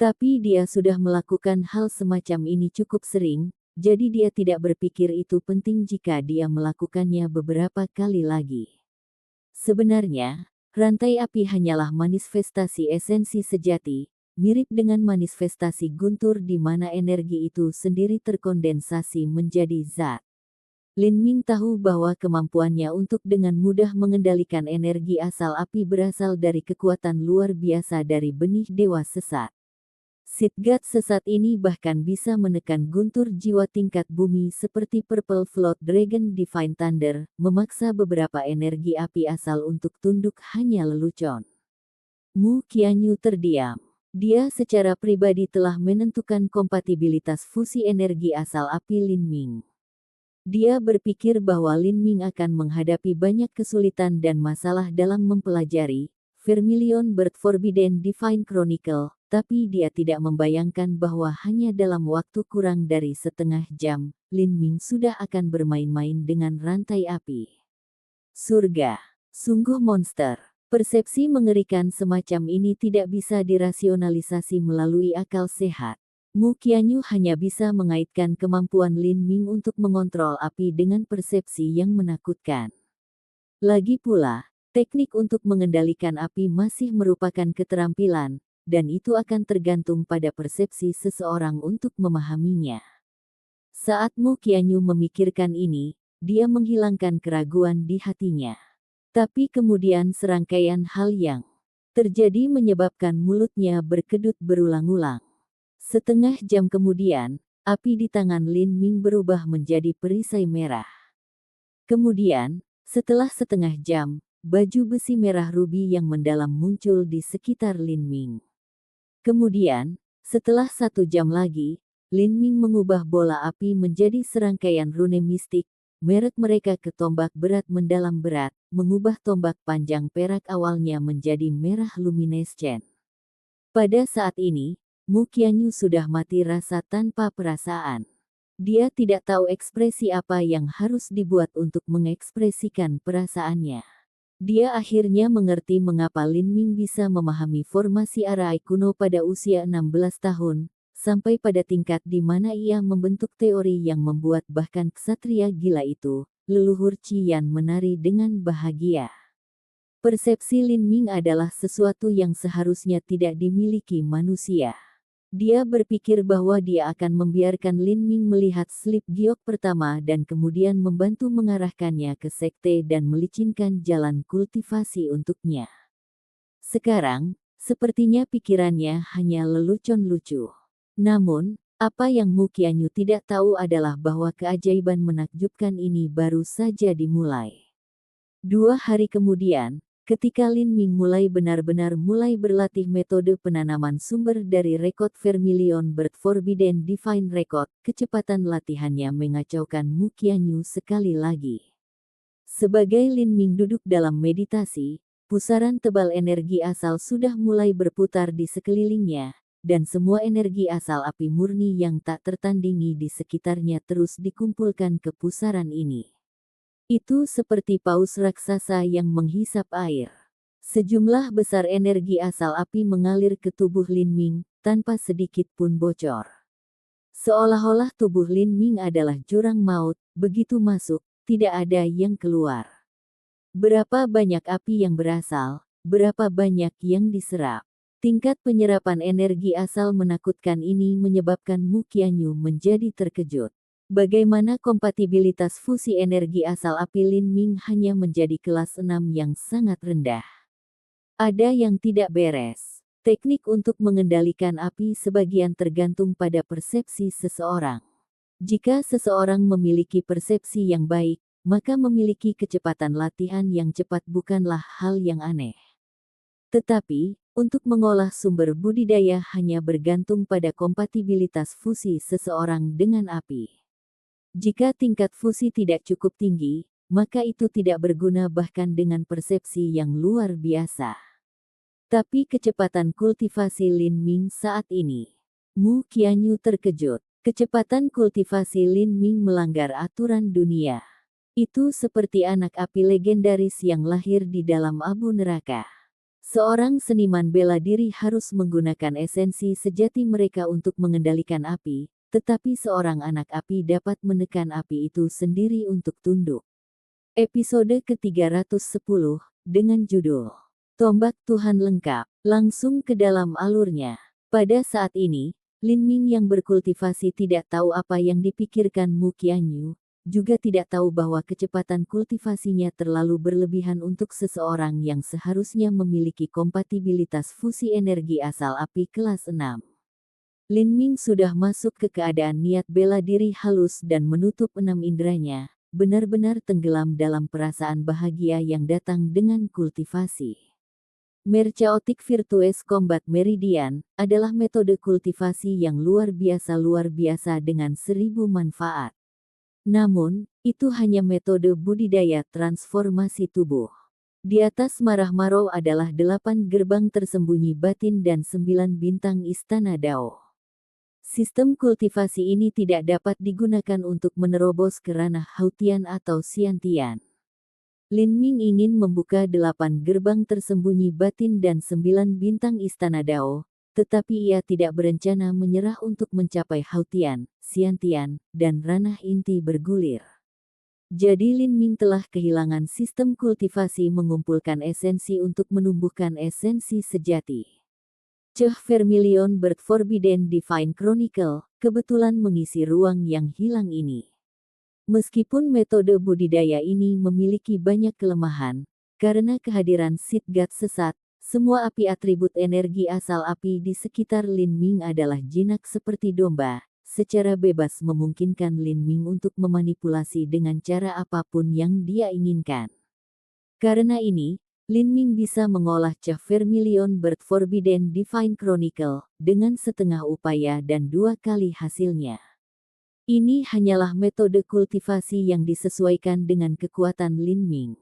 Tapi dia sudah melakukan hal semacam ini cukup sering, jadi dia tidak berpikir itu penting jika dia melakukannya beberapa kali lagi. Sebenarnya, rantai api hanyalah manifestasi esensi sejati, mirip dengan manifestasi guntur di mana energi itu sendiri terkondensasi menjadi zat. Lin Ming tahu bahwa kemampuannya untuk dengan mudah mengendalikan energi asal api berasal dari kekuatan luar biasa dari benih dewa sesat. Sidgat sesat ini bahkan bisa menekan guntur jiwa tingkat bumi seperti Purple Float Dragon Divine Thunder, memaksa beberapa energi api asal untuk tunduk hanya lelucon. Mu Qianyu terdiam. Dia secara pribadi telah menentukan kompatibilitas fusi energi asal api Lin Ming. Dia berpikir bahwa Lin Ming akan menghadapi banyak kesulitan dan masalah dalam mempelajari Vermilion Bird Forbidden Divine Chronicle, tapi dia tidak membayangkan bahwa hanya dalam waktu kurang dari setengah jam, Lin Ming sudah akan bermain-main dengan rantai api. Surga, sungguh monster. Persepsi mengerikan semacam ini tidak bisa dirasionalisasi melalui akal sehat. Mu Qianyu hanya bisa mengaitkan kemampuan Lin Ming untuk mengontrol api dengan persepsi yang menakutkan. Lagi pula, teknik untuk mengendalikan api masih merupakan keterampilan, dan itu akan tergantung pada persepsi seseorang untuk memahaminya. Saat Mu Qianyu memikirkan ini, dia menghilangkan keraguan di hatinya. Tapi kemudian serangkaian hal yang terjadi menyebabkan mulutnya berkedut berulang-ulang. Setengah jam kemudian, api di tangan Lin Ming berubah menjadi perisai merah. Kemudian, setelah setengah jam, baju besi merah rubi yang mendalam muncul di sekitar Lin Ming. Kemudian, setelah 1 jam lagi, Lin Ming mengubah bola api menjadi serangkaian rune mistik, merek mereka ke tombak berat mendalam berat, mengubah tombak panjang perak awalnya menjadi merah luminescent. Pada saat ini, Mu Qianyu sudah mati rasa tanpa perasaan. Dia tidak tahu ekspresi apa yang harus dibuat untuk mengekspresikan perasaannya. Dia akhirnya mengerti mengapa Lin Ming bisa memahami formasi Arai kuno pada usia 16 tahun, sampai pada tingkat di mana ia membentuk teori yang membuat bahkan ksatria gila itu, leluhur Qian menari dengan bahagia. Persepsi Lin Ming adalah sesuatu yang seharusnya tidak dimiliki manusia. Dia berpikir bahwa dia akan membiarkan Lin Ming melihat slip giok pertama dan kemudian membantu mengarahkannya ke sekte dan melicinkan jalan kultivasi untuknya. Sekarang, sepertinya pikirannya hanya lelucon lucu. Namun, apa yang Mu Qianyu tidak tahu adalah bahwa keajaiban menakjubkan ini baru saja dimulai. 2 hari kemudian, ketika Lin Ming benar-benar mulai berlatih metode penanaman sumber dari rekod Vermilion Bird Forbidden Divine Record, kecepatan latihannya mengacaukan Mu Qianyu sekali lagi. Sebagai Lin Ming duduk dalam meditasi, pusaran tebal energi asal sudah mulai berputar di sekelilingnya, dan semua energi asal api murni yang tak tertandingi di sekitarnya terus dikumpulkan ke pusaran ini. Itu seperti paus raksasa yang menghisap air. Sejumlah besar energi asal api mengalir ke tubuh Lin Ming, tanpa sedikit pun bocor. Seolah-olah tubuh Lin Ming adalah jurang maut, begitu masuk, tidak ada yang keluar. Berapa banyak api yang berasal, berapa banyak yang diserap. Tingkat penyerapan energi asal menakutkan ini menyebabkan Mu Qianyu menjadi terkejut. Bagaimana kompatibilitas fusi energi asal api Lin Ming hanya menjadi kelas 6 yang sangat rendah. Ada yang tidak beres. Teknik untuk mengendalikan api sebagian tergantung pada persepsi seseorang. Jika seseorang memiliki persepsi yang baik, maka memiliki kecepatan latihan yang cepat bukanlah hal yang aneh. Tetapi, untuk mengolah sumber budidaya hanya bergantung pada kompatibilitas fusi seseorang dengan api. Jika tingkat fusi tidak cukup tinggi, maka itu tidak berguna bahkan dengan persepsi yang luar biasa. Tapi kecepatan kultivasi Lin Ming saat ini. Mu Qianyu terkejut. Kecepatan kultivasi Lin Ming melanggar aturan dunia. Itu seperti anak api legendaris yang lahir di dalam abu neraka. Seorang seniman bela diri harus menggunakan esensi sejati mereka untuk mengendalikan api, tetapi seorang anak api dapat menekan api itu sendiri untuk tunduk. Episode ke-310, dengan judul Tombak Tuhan Lengkap, langsung ke dalam alurnya. Pada saat ini, Lin Ming yang berkultivasi tidak tahu apa yang dipikirkan Mu Qianyu, juga tidak tahu bahwa kecepatan kultivasinya terlalu berlebihan untuk seseorang yang seharusnya memiliki kompatibilitas fusi energi asal api kelas 6. Lin Ming sudah masuk ke keadaan niat bela diri halus dan menutup 6 inderanya, benar-benar tenggelam dalam perasaan bahagia yang datang dengan kultivasi. Merchaotic Virtuous Combat Meridian adalah metode kultivasi yang luar biasa dengan 1000 manfaat. Namun, itu hanya metode budidaya transformasi tubuh. Di atas Marah Marau adalah 8 gerbang tersembunyi batin dan 9 bintang istana Dao. Sistem kultivasi ini tidak dapat digunakan untuk menerobos ke ranah Hautian atau Xiantian. Lin Ming ingin membuka 8 gerbang tersembunyi batin dan 9 bintang istana Dao, tetapi ia tidak berencana menyerah untuk mencapai Hautian, Xiantian, dan ranah inti bergulir. Jadi Lin Ming telah kehilangan sistem kultivasi mengumpulkan esensi untuk menumbuhkan esensi sejati. Ceh Vermilion Bird Forbidden Divine Chronicle, kebetulan mengisi ruang yang hilang ini. Meskipun metode budidaya ini memiliki banyak kelemahan, karena kehadiran Seed God sesat, semua api atribut energi asal api di sekitar Lin Ming adalah jinak seperti domba, secara bebas memungkinkan Lin Ming untuk memanipulasi dengan cara apapun yang dia inginkan. Karena ini, Lin Ming bisa mengolah Ceh Vermilion Bird Forbidden Divine Chronicle dengan setengah upaya dan 2 kali hasilnya. Ini hanyalah metode kultivasi yang disesuaikan dengan kekuatan Lin Ming.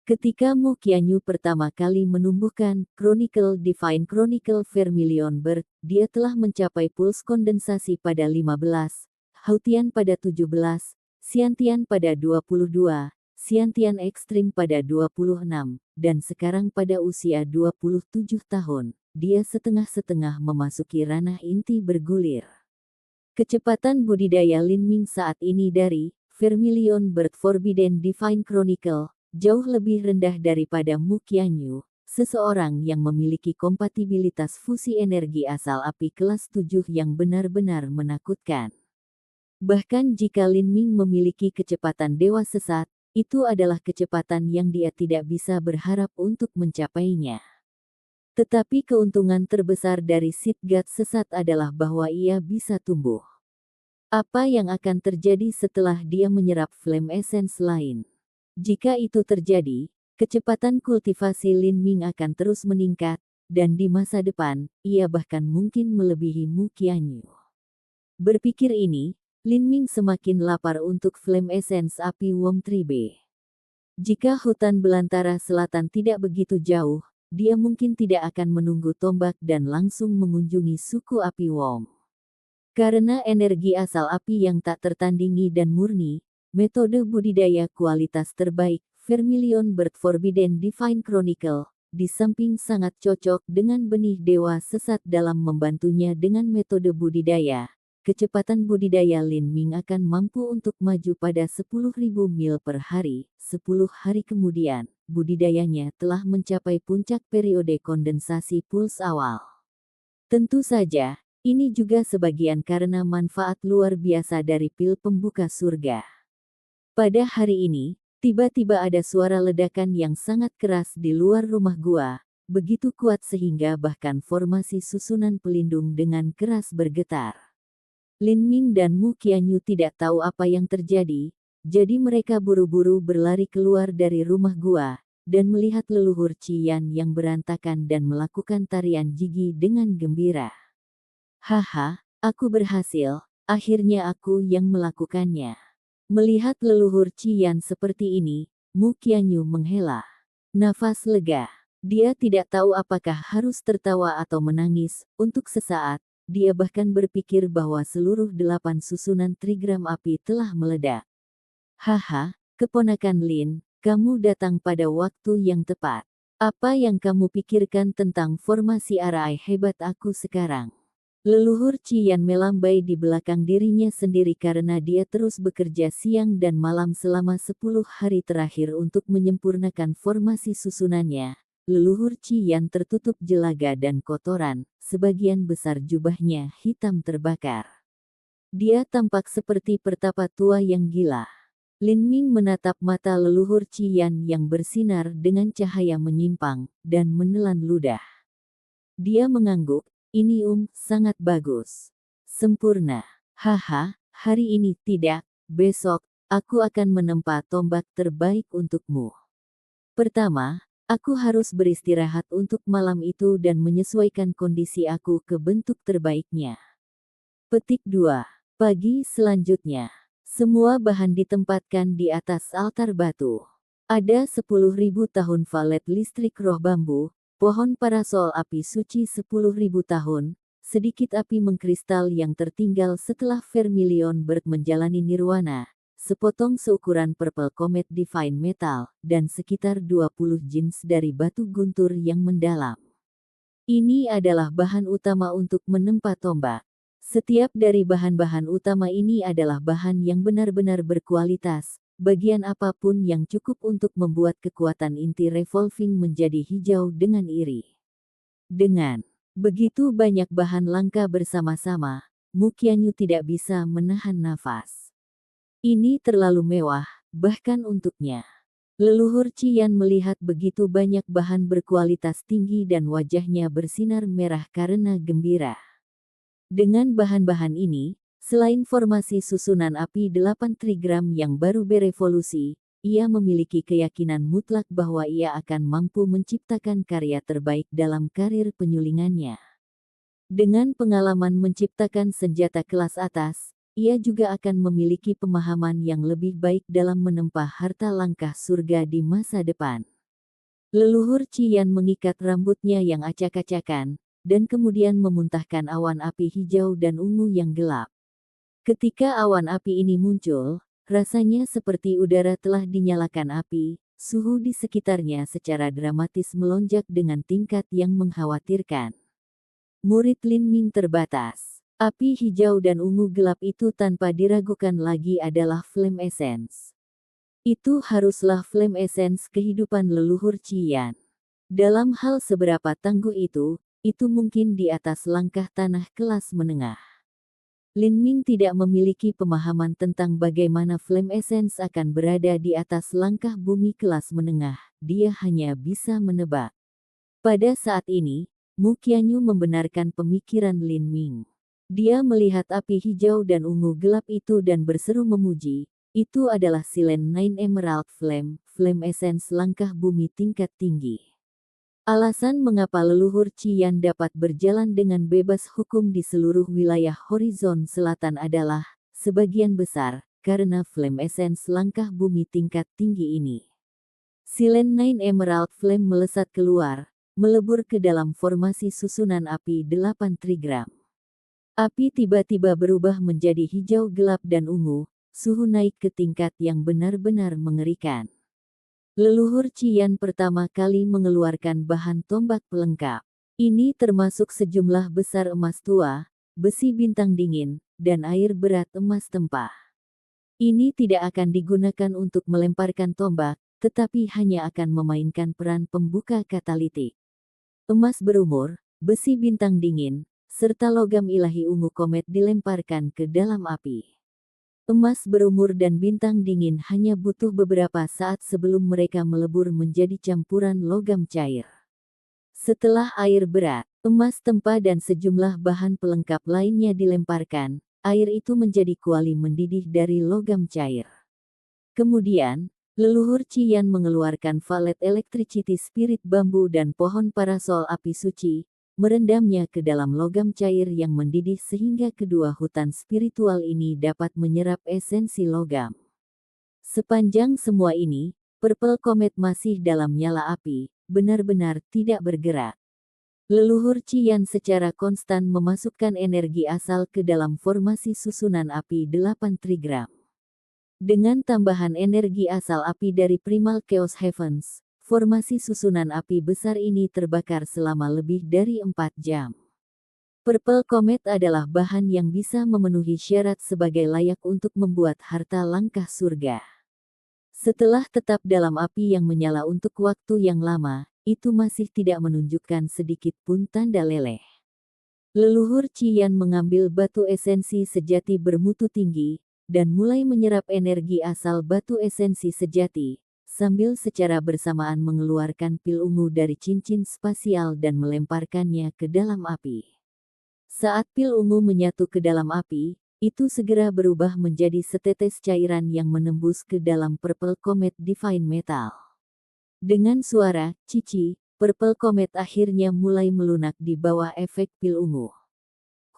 Ketika Mu Qianyu pertama kali menumbuhkan Divine Chronicle Vermilion Bird, dia telah mencapai puls kondensasi pada 15, Hautian pada 17, Xiantian pada 22, Xiantian Extreme pada 26, dan sekarang pada usia 27 tahun, dia setengah-setengah memasuki ranah inti bergulir. Kecepatan budidaya Lin Ming saat ini dari Vermilion Bird Forbidden Divine Chronicle jauh lebih rendah daripada Mu Qianyu, seseorang yang memiliki kompatibilitas fusi energi asal api kelas 7 yang benar-benar menakutkan. Bahkan jika Lin Ming memiliki kecepatan dewa sesat, itu adalah kecepatan yang dia tidak bisa berharap untuk mencapainya. Tetapi keuntungan terbesar dari Seed God sesat adalah bahwa ia bisa tumbuh. Apa yang akan terjadi setelah dia menyerap Flame Essence lain? Jika itu terjadi, kecepatan kultivasi Lin Ming akan terus meningkat, dan di masa depan, ia bahkan mungkin melebihi Mu Qianyu. Berpikir ini, Lin Ming semakin lapar untuk Flame Essence api Wom Tribe. Jika hutan belantara selatan tidak begitu jauh, dia mungkin tidak akan menunggu tombak dan langsung mengunjungi suku api Wom. Karena energi asal api yang tak tertandingi dan murni, metode budidaya kualitas terbaik, Vermilion Bird Forbidden Divine Chronicle, di samping sangat cocok dengan benih dewa sesat dalam membantunya dengan metode budidaya. Kecepatan budidaya Lin Ming akan mampu untuk maju pada 10.000 mil per hari. 10 hari kemudian, budidayanya telah mencapai puncak periode kondensasi puls awal. Tentu saja, ini juga sebagian karena manfaat luar biasa dari pil pembuka surga. Pada hari ini, tiba-tiba ada suara ledakan yang sangat keras di luar rumah gua, begitu kuat sehingga bahkan formasi susunan pelindung dengan keras bergetar. Lin Ming dan Mu Qianyu tidak tahu apa yang terjadi, Jadi mereka buru-buru berlari keluar dari rumah gua, dan melihat leluhur Cian yang berantakan dan melakukan tarian jigi dengan gembira. Haha, aku berhasil, akhirnya aku yang melakukannya. Melihat leluhur Cian seperti ini, Mu Qianyu menghela nafas lega. Dia tidak tahu apakah harus tertawa atau menangis. Untuk sesaat, dia bahkan berpikir bahwa seluruh 8 susunan trigram api telah meledak. Haha, keponakan Lin, kamu datang pada waktu yang tepat. Apa yang kamu pikirkan tentang formasi arai hebat aku sekarang? Leluhur Cian melambai di belakang dirinya sendiri karena dia terus bekerja siang dan malam selama 10 hari terakhir untuk menyempurnakan formasi susunannya. Leluhur Cian tertutup jelaga dan kotoran, sebagian besar jubahnya hitam terbakar. Dia tampak seperti pertapa tua yang gila. Lin Ming menatap mata leluhur Cian yang bersinar dengan cahaya menyimpang, dan menelan ludah. Dia mengangguk. Ini sangat bagus. Sempurna. Haha, hari ini tidak, besok, aku akan menempa tombak terbaik untukmu. Pertama, aku harus beristirahat untuk malam itu dan menyesuaikan kondisi aku ke bentuk terbaiknya. Petik 2. Pagi selanjutnya, semua bahan ditempatkan di atas altar batu. Ada 10.000 tahun valet listrik roh bambu, pohon parasol api suci 10.000 tahun, sedikit api mengkristal yang tertinggal setelah Vermilion Bird menjalani nirwana, sepotong seukuran purple comet divine metal, dan sekitar 20 jeans dari batu guntur yang mendalam. Ini adalah bahan utama untuk menempa tombak. Setiap dari bahan-bahan utama ini adalah bahan yang benar-benar berkualitas. Bagian apapun yang cukup untuk membuat kekuatan inti revolving menjadi hijau dengan iri. Dengan begitu banyak bahan langka bersama-sama, Mu Qianyu tidak bisa menahan nafas. Ini terlalu mewah, bahkan untuknya. Leluhur Cian melihat begitu banyak bahan berkualitas tinggi dan wajahnya bersinar merah karena gembira. Dengan bahan-bahan ini, selain formasi susunan api 8 trigram yang baru berevolusi, ia memiliki keyakinan mutlak bahwa ia akan mampu menciptakan karya terbaik dalam karir penyulingannya. Dengan pengalaman menciptakan senjata kelas atas, ia juga akan memiliki pemahaman yang lebih baik dalam menempa harta langkah surga di masa depan. Leluhur Cian mengikat rambutnya yang acak-acakan, dan kemudian memuntahkan awan api hijau dan ungu yang gelap. Ketika awan api ini muncul, rasanya seperti udara telah dinyalakan api, suhu di sekitarnya secara dramatis melonjak dengan tingkat yang mengkhawatirkan. Murid Lin Ming terbatas. Api hijau dan ungu gelap itu tanpa diragukan lagi adalah flame essence. Itu haruslah flame essence kehidupan leluhur Cian. Dalam hal seberapa tangguh itu mungkin di atas langkah tanah kelas menengah. Lin Ming tidak memiliki pemahaman tentang bagaimana flame essence akan berada di atas langkah bumi kelas menengah, dia hanya bisa menebak. Pada saat ini, Mu Qianyu membenarkan pemikiran Lin Ming. Dia melihat api hijau dan ungu gelap itu dan berseru memuji, itu adalah Silent Nine Emerald Flame, flame essence langkah bumi tingkat tinggi. Alasan mengapa leluhur Cian dapat berjalan dengan bebas hukum di seluruh wilayah horizon selatan adalah, sebagian besar, karena flame essence langkah bumi tingkat tinggi ini. Silent Nine Emerald Flame melesat keluar, melebur ke dalam formasi susunan api 8 trigram. Api tiba-tiba berubah menjadi hijau gelap dan ungu, suhu naik ke tingkat yang benar-benar mengerikan. Leluhur Cian pertama kali mengeluarkan bahan tombak pelengkap. Ini termasuk sejumlah besar emas tua, besi bintang dingin, dan air berat emas tempah. Ini tidak akan digunakan untuk melemparkan tombak, tetapi hanya akan memainkan peran pembuka katalitik. Emas berumur, besi bintang dingin, serta logam ilahi ungu komet dilemparkan ke dalam api. Emas berumur dan bintang dingin hanya butuh beberapa saat sebelum mereka melebur menjadi campuran logam cair. Setelah air berat, emas tempah dan sejumlah bahan pelengkap lainnya dilemparkan, air itu menjadi kuali mendidih dari logam cair. Kemudian, leluhur Qian mengeluarkan valet electricity spirit bambu dan pohon parasol api suci, merendamnya ke dalam logam cair yang mendidih sehingga kedua hutan spiritual ini dapat menyerap esensi logam. Sepanjang semua ini, Purple Comet masih dalam nyala api, benar-benar tidak bergerak. Leluhur Qian secara konstan memasukkan energi asal ke dalam formasi susunan api 8 trigram. Dengan tambahan energi asal api dari Primal Chaos Heavens, formasi susunan api besar ini terbakar selama lebih dari 4 jam. Purple Comet adalah bahan yang bisa memenuhi syarat sebagai layak untuk membuat harta langkah surga. Setelah tetap dalam api yang menyala untuk waktu yang lama, itu masih tidak menunjukkan sedikit pun tanda leleh. Leluhur Qian mengambil batu esensi sejati bermutu tinggi, dan mulai menyerap energi asal batu esensi sejati, sambil secara bersamaan mengeluarkan pil ungu dari cincin spasial dan melemparkannya ke dalam api. Saat pil ungu menyatu ke dalam api, itu segera berubah menjadi setetes cairan yang menembus ke dalam Purple Comet Divine Metal. Dengan suara cici, Purple Comet akhirnya mulai melunak di bawah efek pil ungu.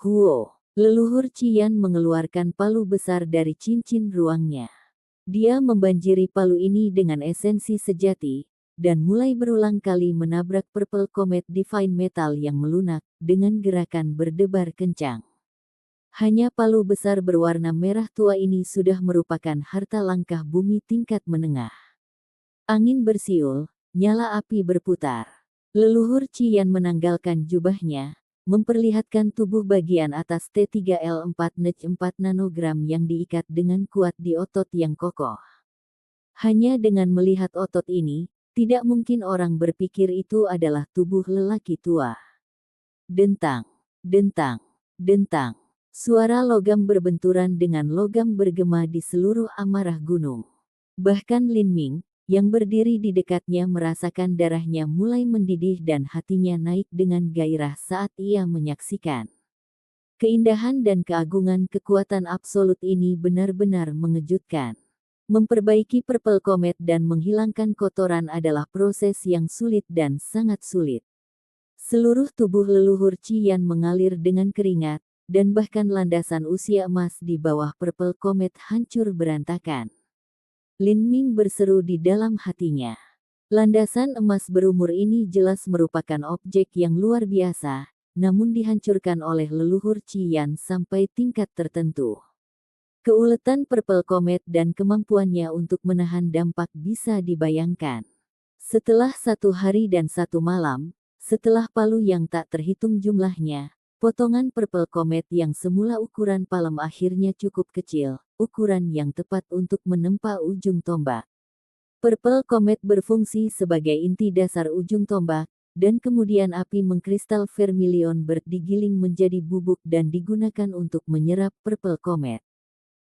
Huo! Leluhur Qian mengeluarkan palu besar dari cincin ruangnya. Dia membanjiri palu ini dengan esensi sejati, dan mulai berulang kali menabrak Purple Comet Divine Metal yang melunak, dengan gerakan berdebar kencang. Hanya palu besar berwarna merah tua ini sudah merupakan harta langkah bumi tingkat menengah. Angin bersiul, nyala api berputar. Leluhur Qian menanggalkan jubahnya, memperlihatkan tubuh bagian atas T3L4 nanogram yang diikat dengan kuat di otot yang kokoh. Hanya dengan melihat otot ini, tidak mungkin orang berpikir itu adalah tubuh lelaki tua. Dentang, dentang, dentang. Suara logam berbenturan dengan logam bergema di seluruh amarah gunung. Bahkan Lin Ming, yang berdiri di dekatnya merasakan darahnya mulai mendidih dan hatinya naik dengan gairah saat ia menyaksikan. Keindahan dan keagungan kekuatan absolut ini benar-benar mengejutkan. Memperbaiki Purple Comet dan menghilangkan kotoran adalah proses yang sulit dan sangat sulit. Seluruh tubuh leluhur Qian mengalir dengan keringat, dan bahkan landasan usia emas di bawah Purple Comet hancur berantakan. Lin Ming berseru di dalam hatinya. Landasan emas berumur ini jelas merupakan objek yang luar biasa, namun dihancurkan oleh leluhur Qian sampai tingkat tertentu. Keuletan Purple Comet dan kemampuannya untuk menahan dampak bisa dibayangkan. Setelah 1 hari dan 1 malam, setelah palu yang tak terhitung jumlahnya, potongan Purple Comet yang semula ukuran palem akhirnya cukup kecil, ukuran yang tepat untuk menempa ujung tombak. Purple Comet berfungsi sebagai inti dasar ujung tombak, dan kemudian api mengkristal vermilion digiling menjadi bubuk dan digunakan untuk menyerap Purple Comet.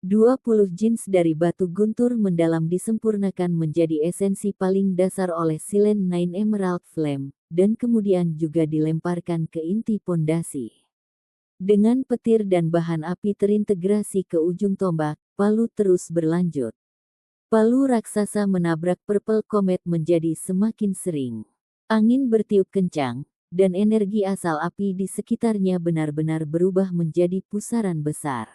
20 jeans dari batu guntur mendalam disempurnakan menjadi esensi paling dasar oleh Silent Nine Emerald Flame, dan kemudian juga dilemparkan ke inti pondasi. Dengan petir dan bahan api terintegrasi ke ujung tombak, palu terus berlanjut. Palu raksasa menabrak Purple Comet menjadi semakin sering. Angin bertiup kencang, dan energi asal api di sekitarnya benar-benar berubah menjadi pusaran besar.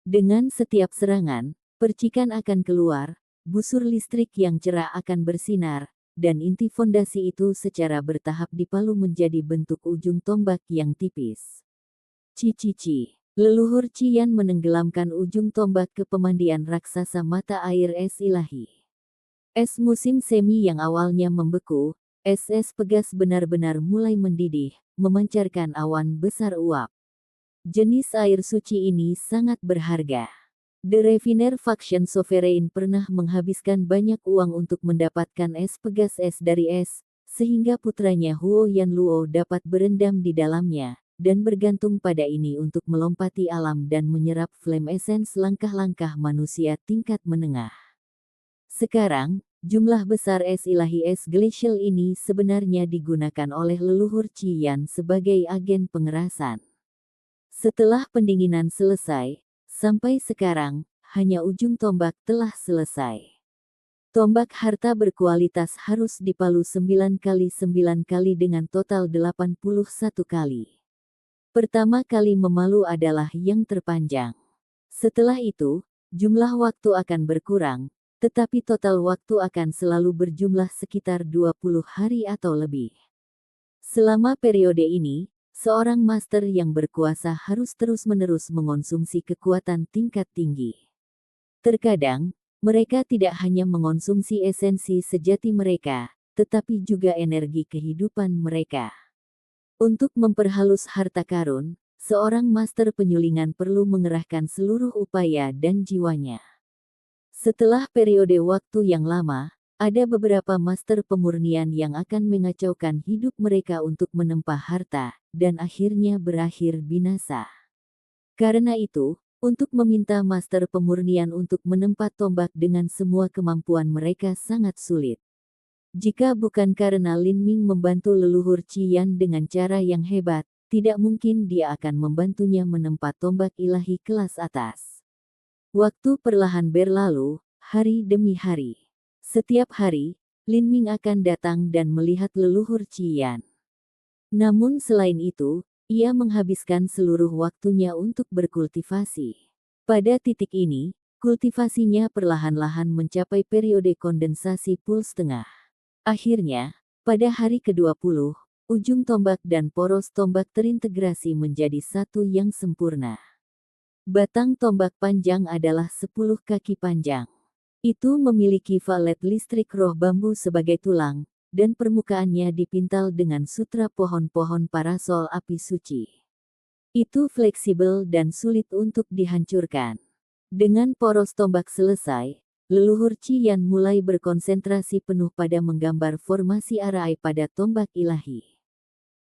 Dengan setiap serangan, percikan akan keluar, busur listrik yang cerah akan bersinar, dan inti fondasi itu secara bertahap dipalu menjadi bentuk ujung tombak yang tipis. Cici. Leluhur Qian menenggelamkan ujung tombak ke pemandian raksasa mata air es ilahi. Es musim semi yang awalnya membeku, es pegas benar-benar mulai mendidih, memancarkan awan besar uap. Jenis air suci ini sangat berharga. The Refiner Faction Sovereign pernah menghabiskan banyak uang untuk mendapatkan es pegas es dari es, sehingga putranya Huo Yanluo dapat berendam di dalamnya, dan bergantung pada ini untuk melompati alam dan menyerap flame essence langkah-langkah manusia tingkat menengah. Sekarang, jumlah besar es ilahi es glacial ini sebenarnya digunakan oleh leluhur Qian sebagai agen pengerasan. Setelah pendinginan selesai, sampai sekarang, hanya ujung tombak telah selesai. Tombak harta berkualitas harus dipalu 9 kali 9 kali dengan total 81 kali. Pertama kali memalu adalah yang terpanjang. Setelah itu, jumlah waktu akan berkurang, tetapi total waktu akan selalu berjumlah sekitar 20 hari atau lebih. Selama periode ini, seorang master yang berkuasa harus terus-menerus mengonsumsi kekuatan tingkat tinggi. Terkadang, mereka tidak hanya mengonsumsi esensi sejati mereka, tetapi juga energi kehidupan mereka. Untuk memperhalus harta karun, seorang master penyulingan perlu mengerahkan seluruh upaya dan jiwanya. Setelah periode waktu yang lama, ada beberapa master pemurnian yang akan mengacaukan hidup mereka untuk menempa harta, dan akhirnya berakhir binasa. Karena itu, untuk meminta master pemurnian untuk menempa tombak dengan semua kemampuan mereka sangat sulit. Jika bukan karena Lin Ming membantu leluhur Qian dengan cara yang hebat, tidak mungkin dia akan membantunya menempa tombak ilahi kelas atas. Waktu perlahan berlalu, hari demi hari. Setiap hari, Lin Ming akan datang dan melihat leluhur Qian. Namun selain itu, ia menghabiskan seluruh waktunya untuk berkultivasi. Pada titik ini, kultivasinya perlahan-lahan mencapai periode kondensasi puls tengah. Akhirnya, pada hari ke-20, ujung tombak dan poros tombak terintegrasi menjadi satu yang sempurna. Batang tombak panjang adalah 10 kaki panjang. Itu memiliki valet listrik roh bambu sebagai tulang, dan permukaannya dipintal dengan sutra pohon-pohon parasol api suci. Itu fleksibel dan sulit untuk dihancurkan. Dengan poros tombak selesai, leluhur Qian mulai berkonsentrasi penuh pada menggambar formasi arai pada tombak ilahi.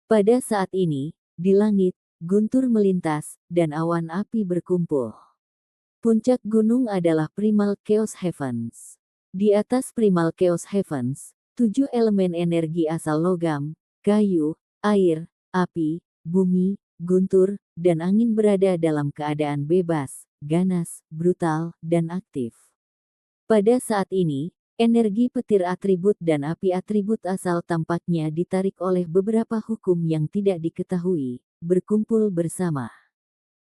Pada saat ini, di langit, guntur melintas, dan awan api berkumpul. Puncak gunung adalah Primal Chaos Heavens. Di atas Primal Chaos Heavens, 7 elemen energi asal logam, kayu, air, api, bumi, guntur, dan angin berada dalam keadaan bebas, ganas, brutal, dan aktif. Pada saat ini, energi petir atribut dan api atribut asal tampaknya ditarik oleh beberapa hukum yang tidak diketahui, berkumpul bersama.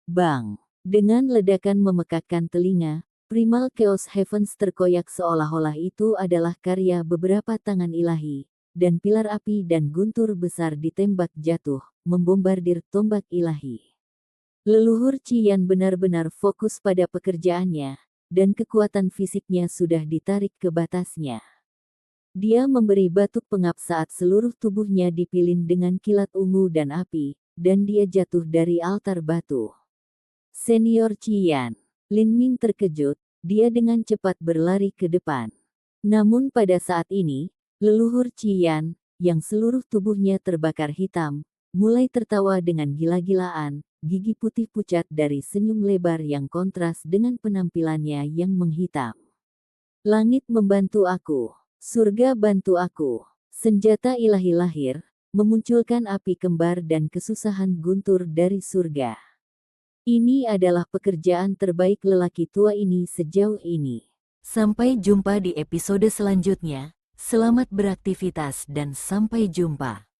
Bang! Dengan ledakan memekakkan telinga, Primal Chaos Heavens terkoyak seolah-olah itu adalah karya beberapa tangan ilahi, dan pilar api dan guntur besar ditembak jatuh, membombardir tombak ilahi. Leluhur Qian benar-benar fokus pada pekerjaannya, dan kekuatan fisiknya sudah ditarik ke batasnya. Dia memberi batuk pengap saat seluruh tubuhnya dipilin dengan kilat ungu dan api, dan dia jatuh dari altar batu. Senior Qian. Lin Ming terkejut, dia dengan cepat berlari ke depan. Namun pada saat ini, leluhur Qian, yang seluruh tubuhnya terbakar hitam, mulai tertawa dengan gila-gilaan, gigi putih pucat dari senyum lebar yang kontras dengan penampilannya yang menghitam. Langit membantu aku, surga bantu aku, senjata ilahi lahir, memunculkan api kembar dan kesusahan guntur dari surga. Ini adalah pekerjaan terbaik lelaki tua ini sejauh ini. Sampai jumpa di episode selanjutnya, selamat beraktivitas dan sampai jumpa.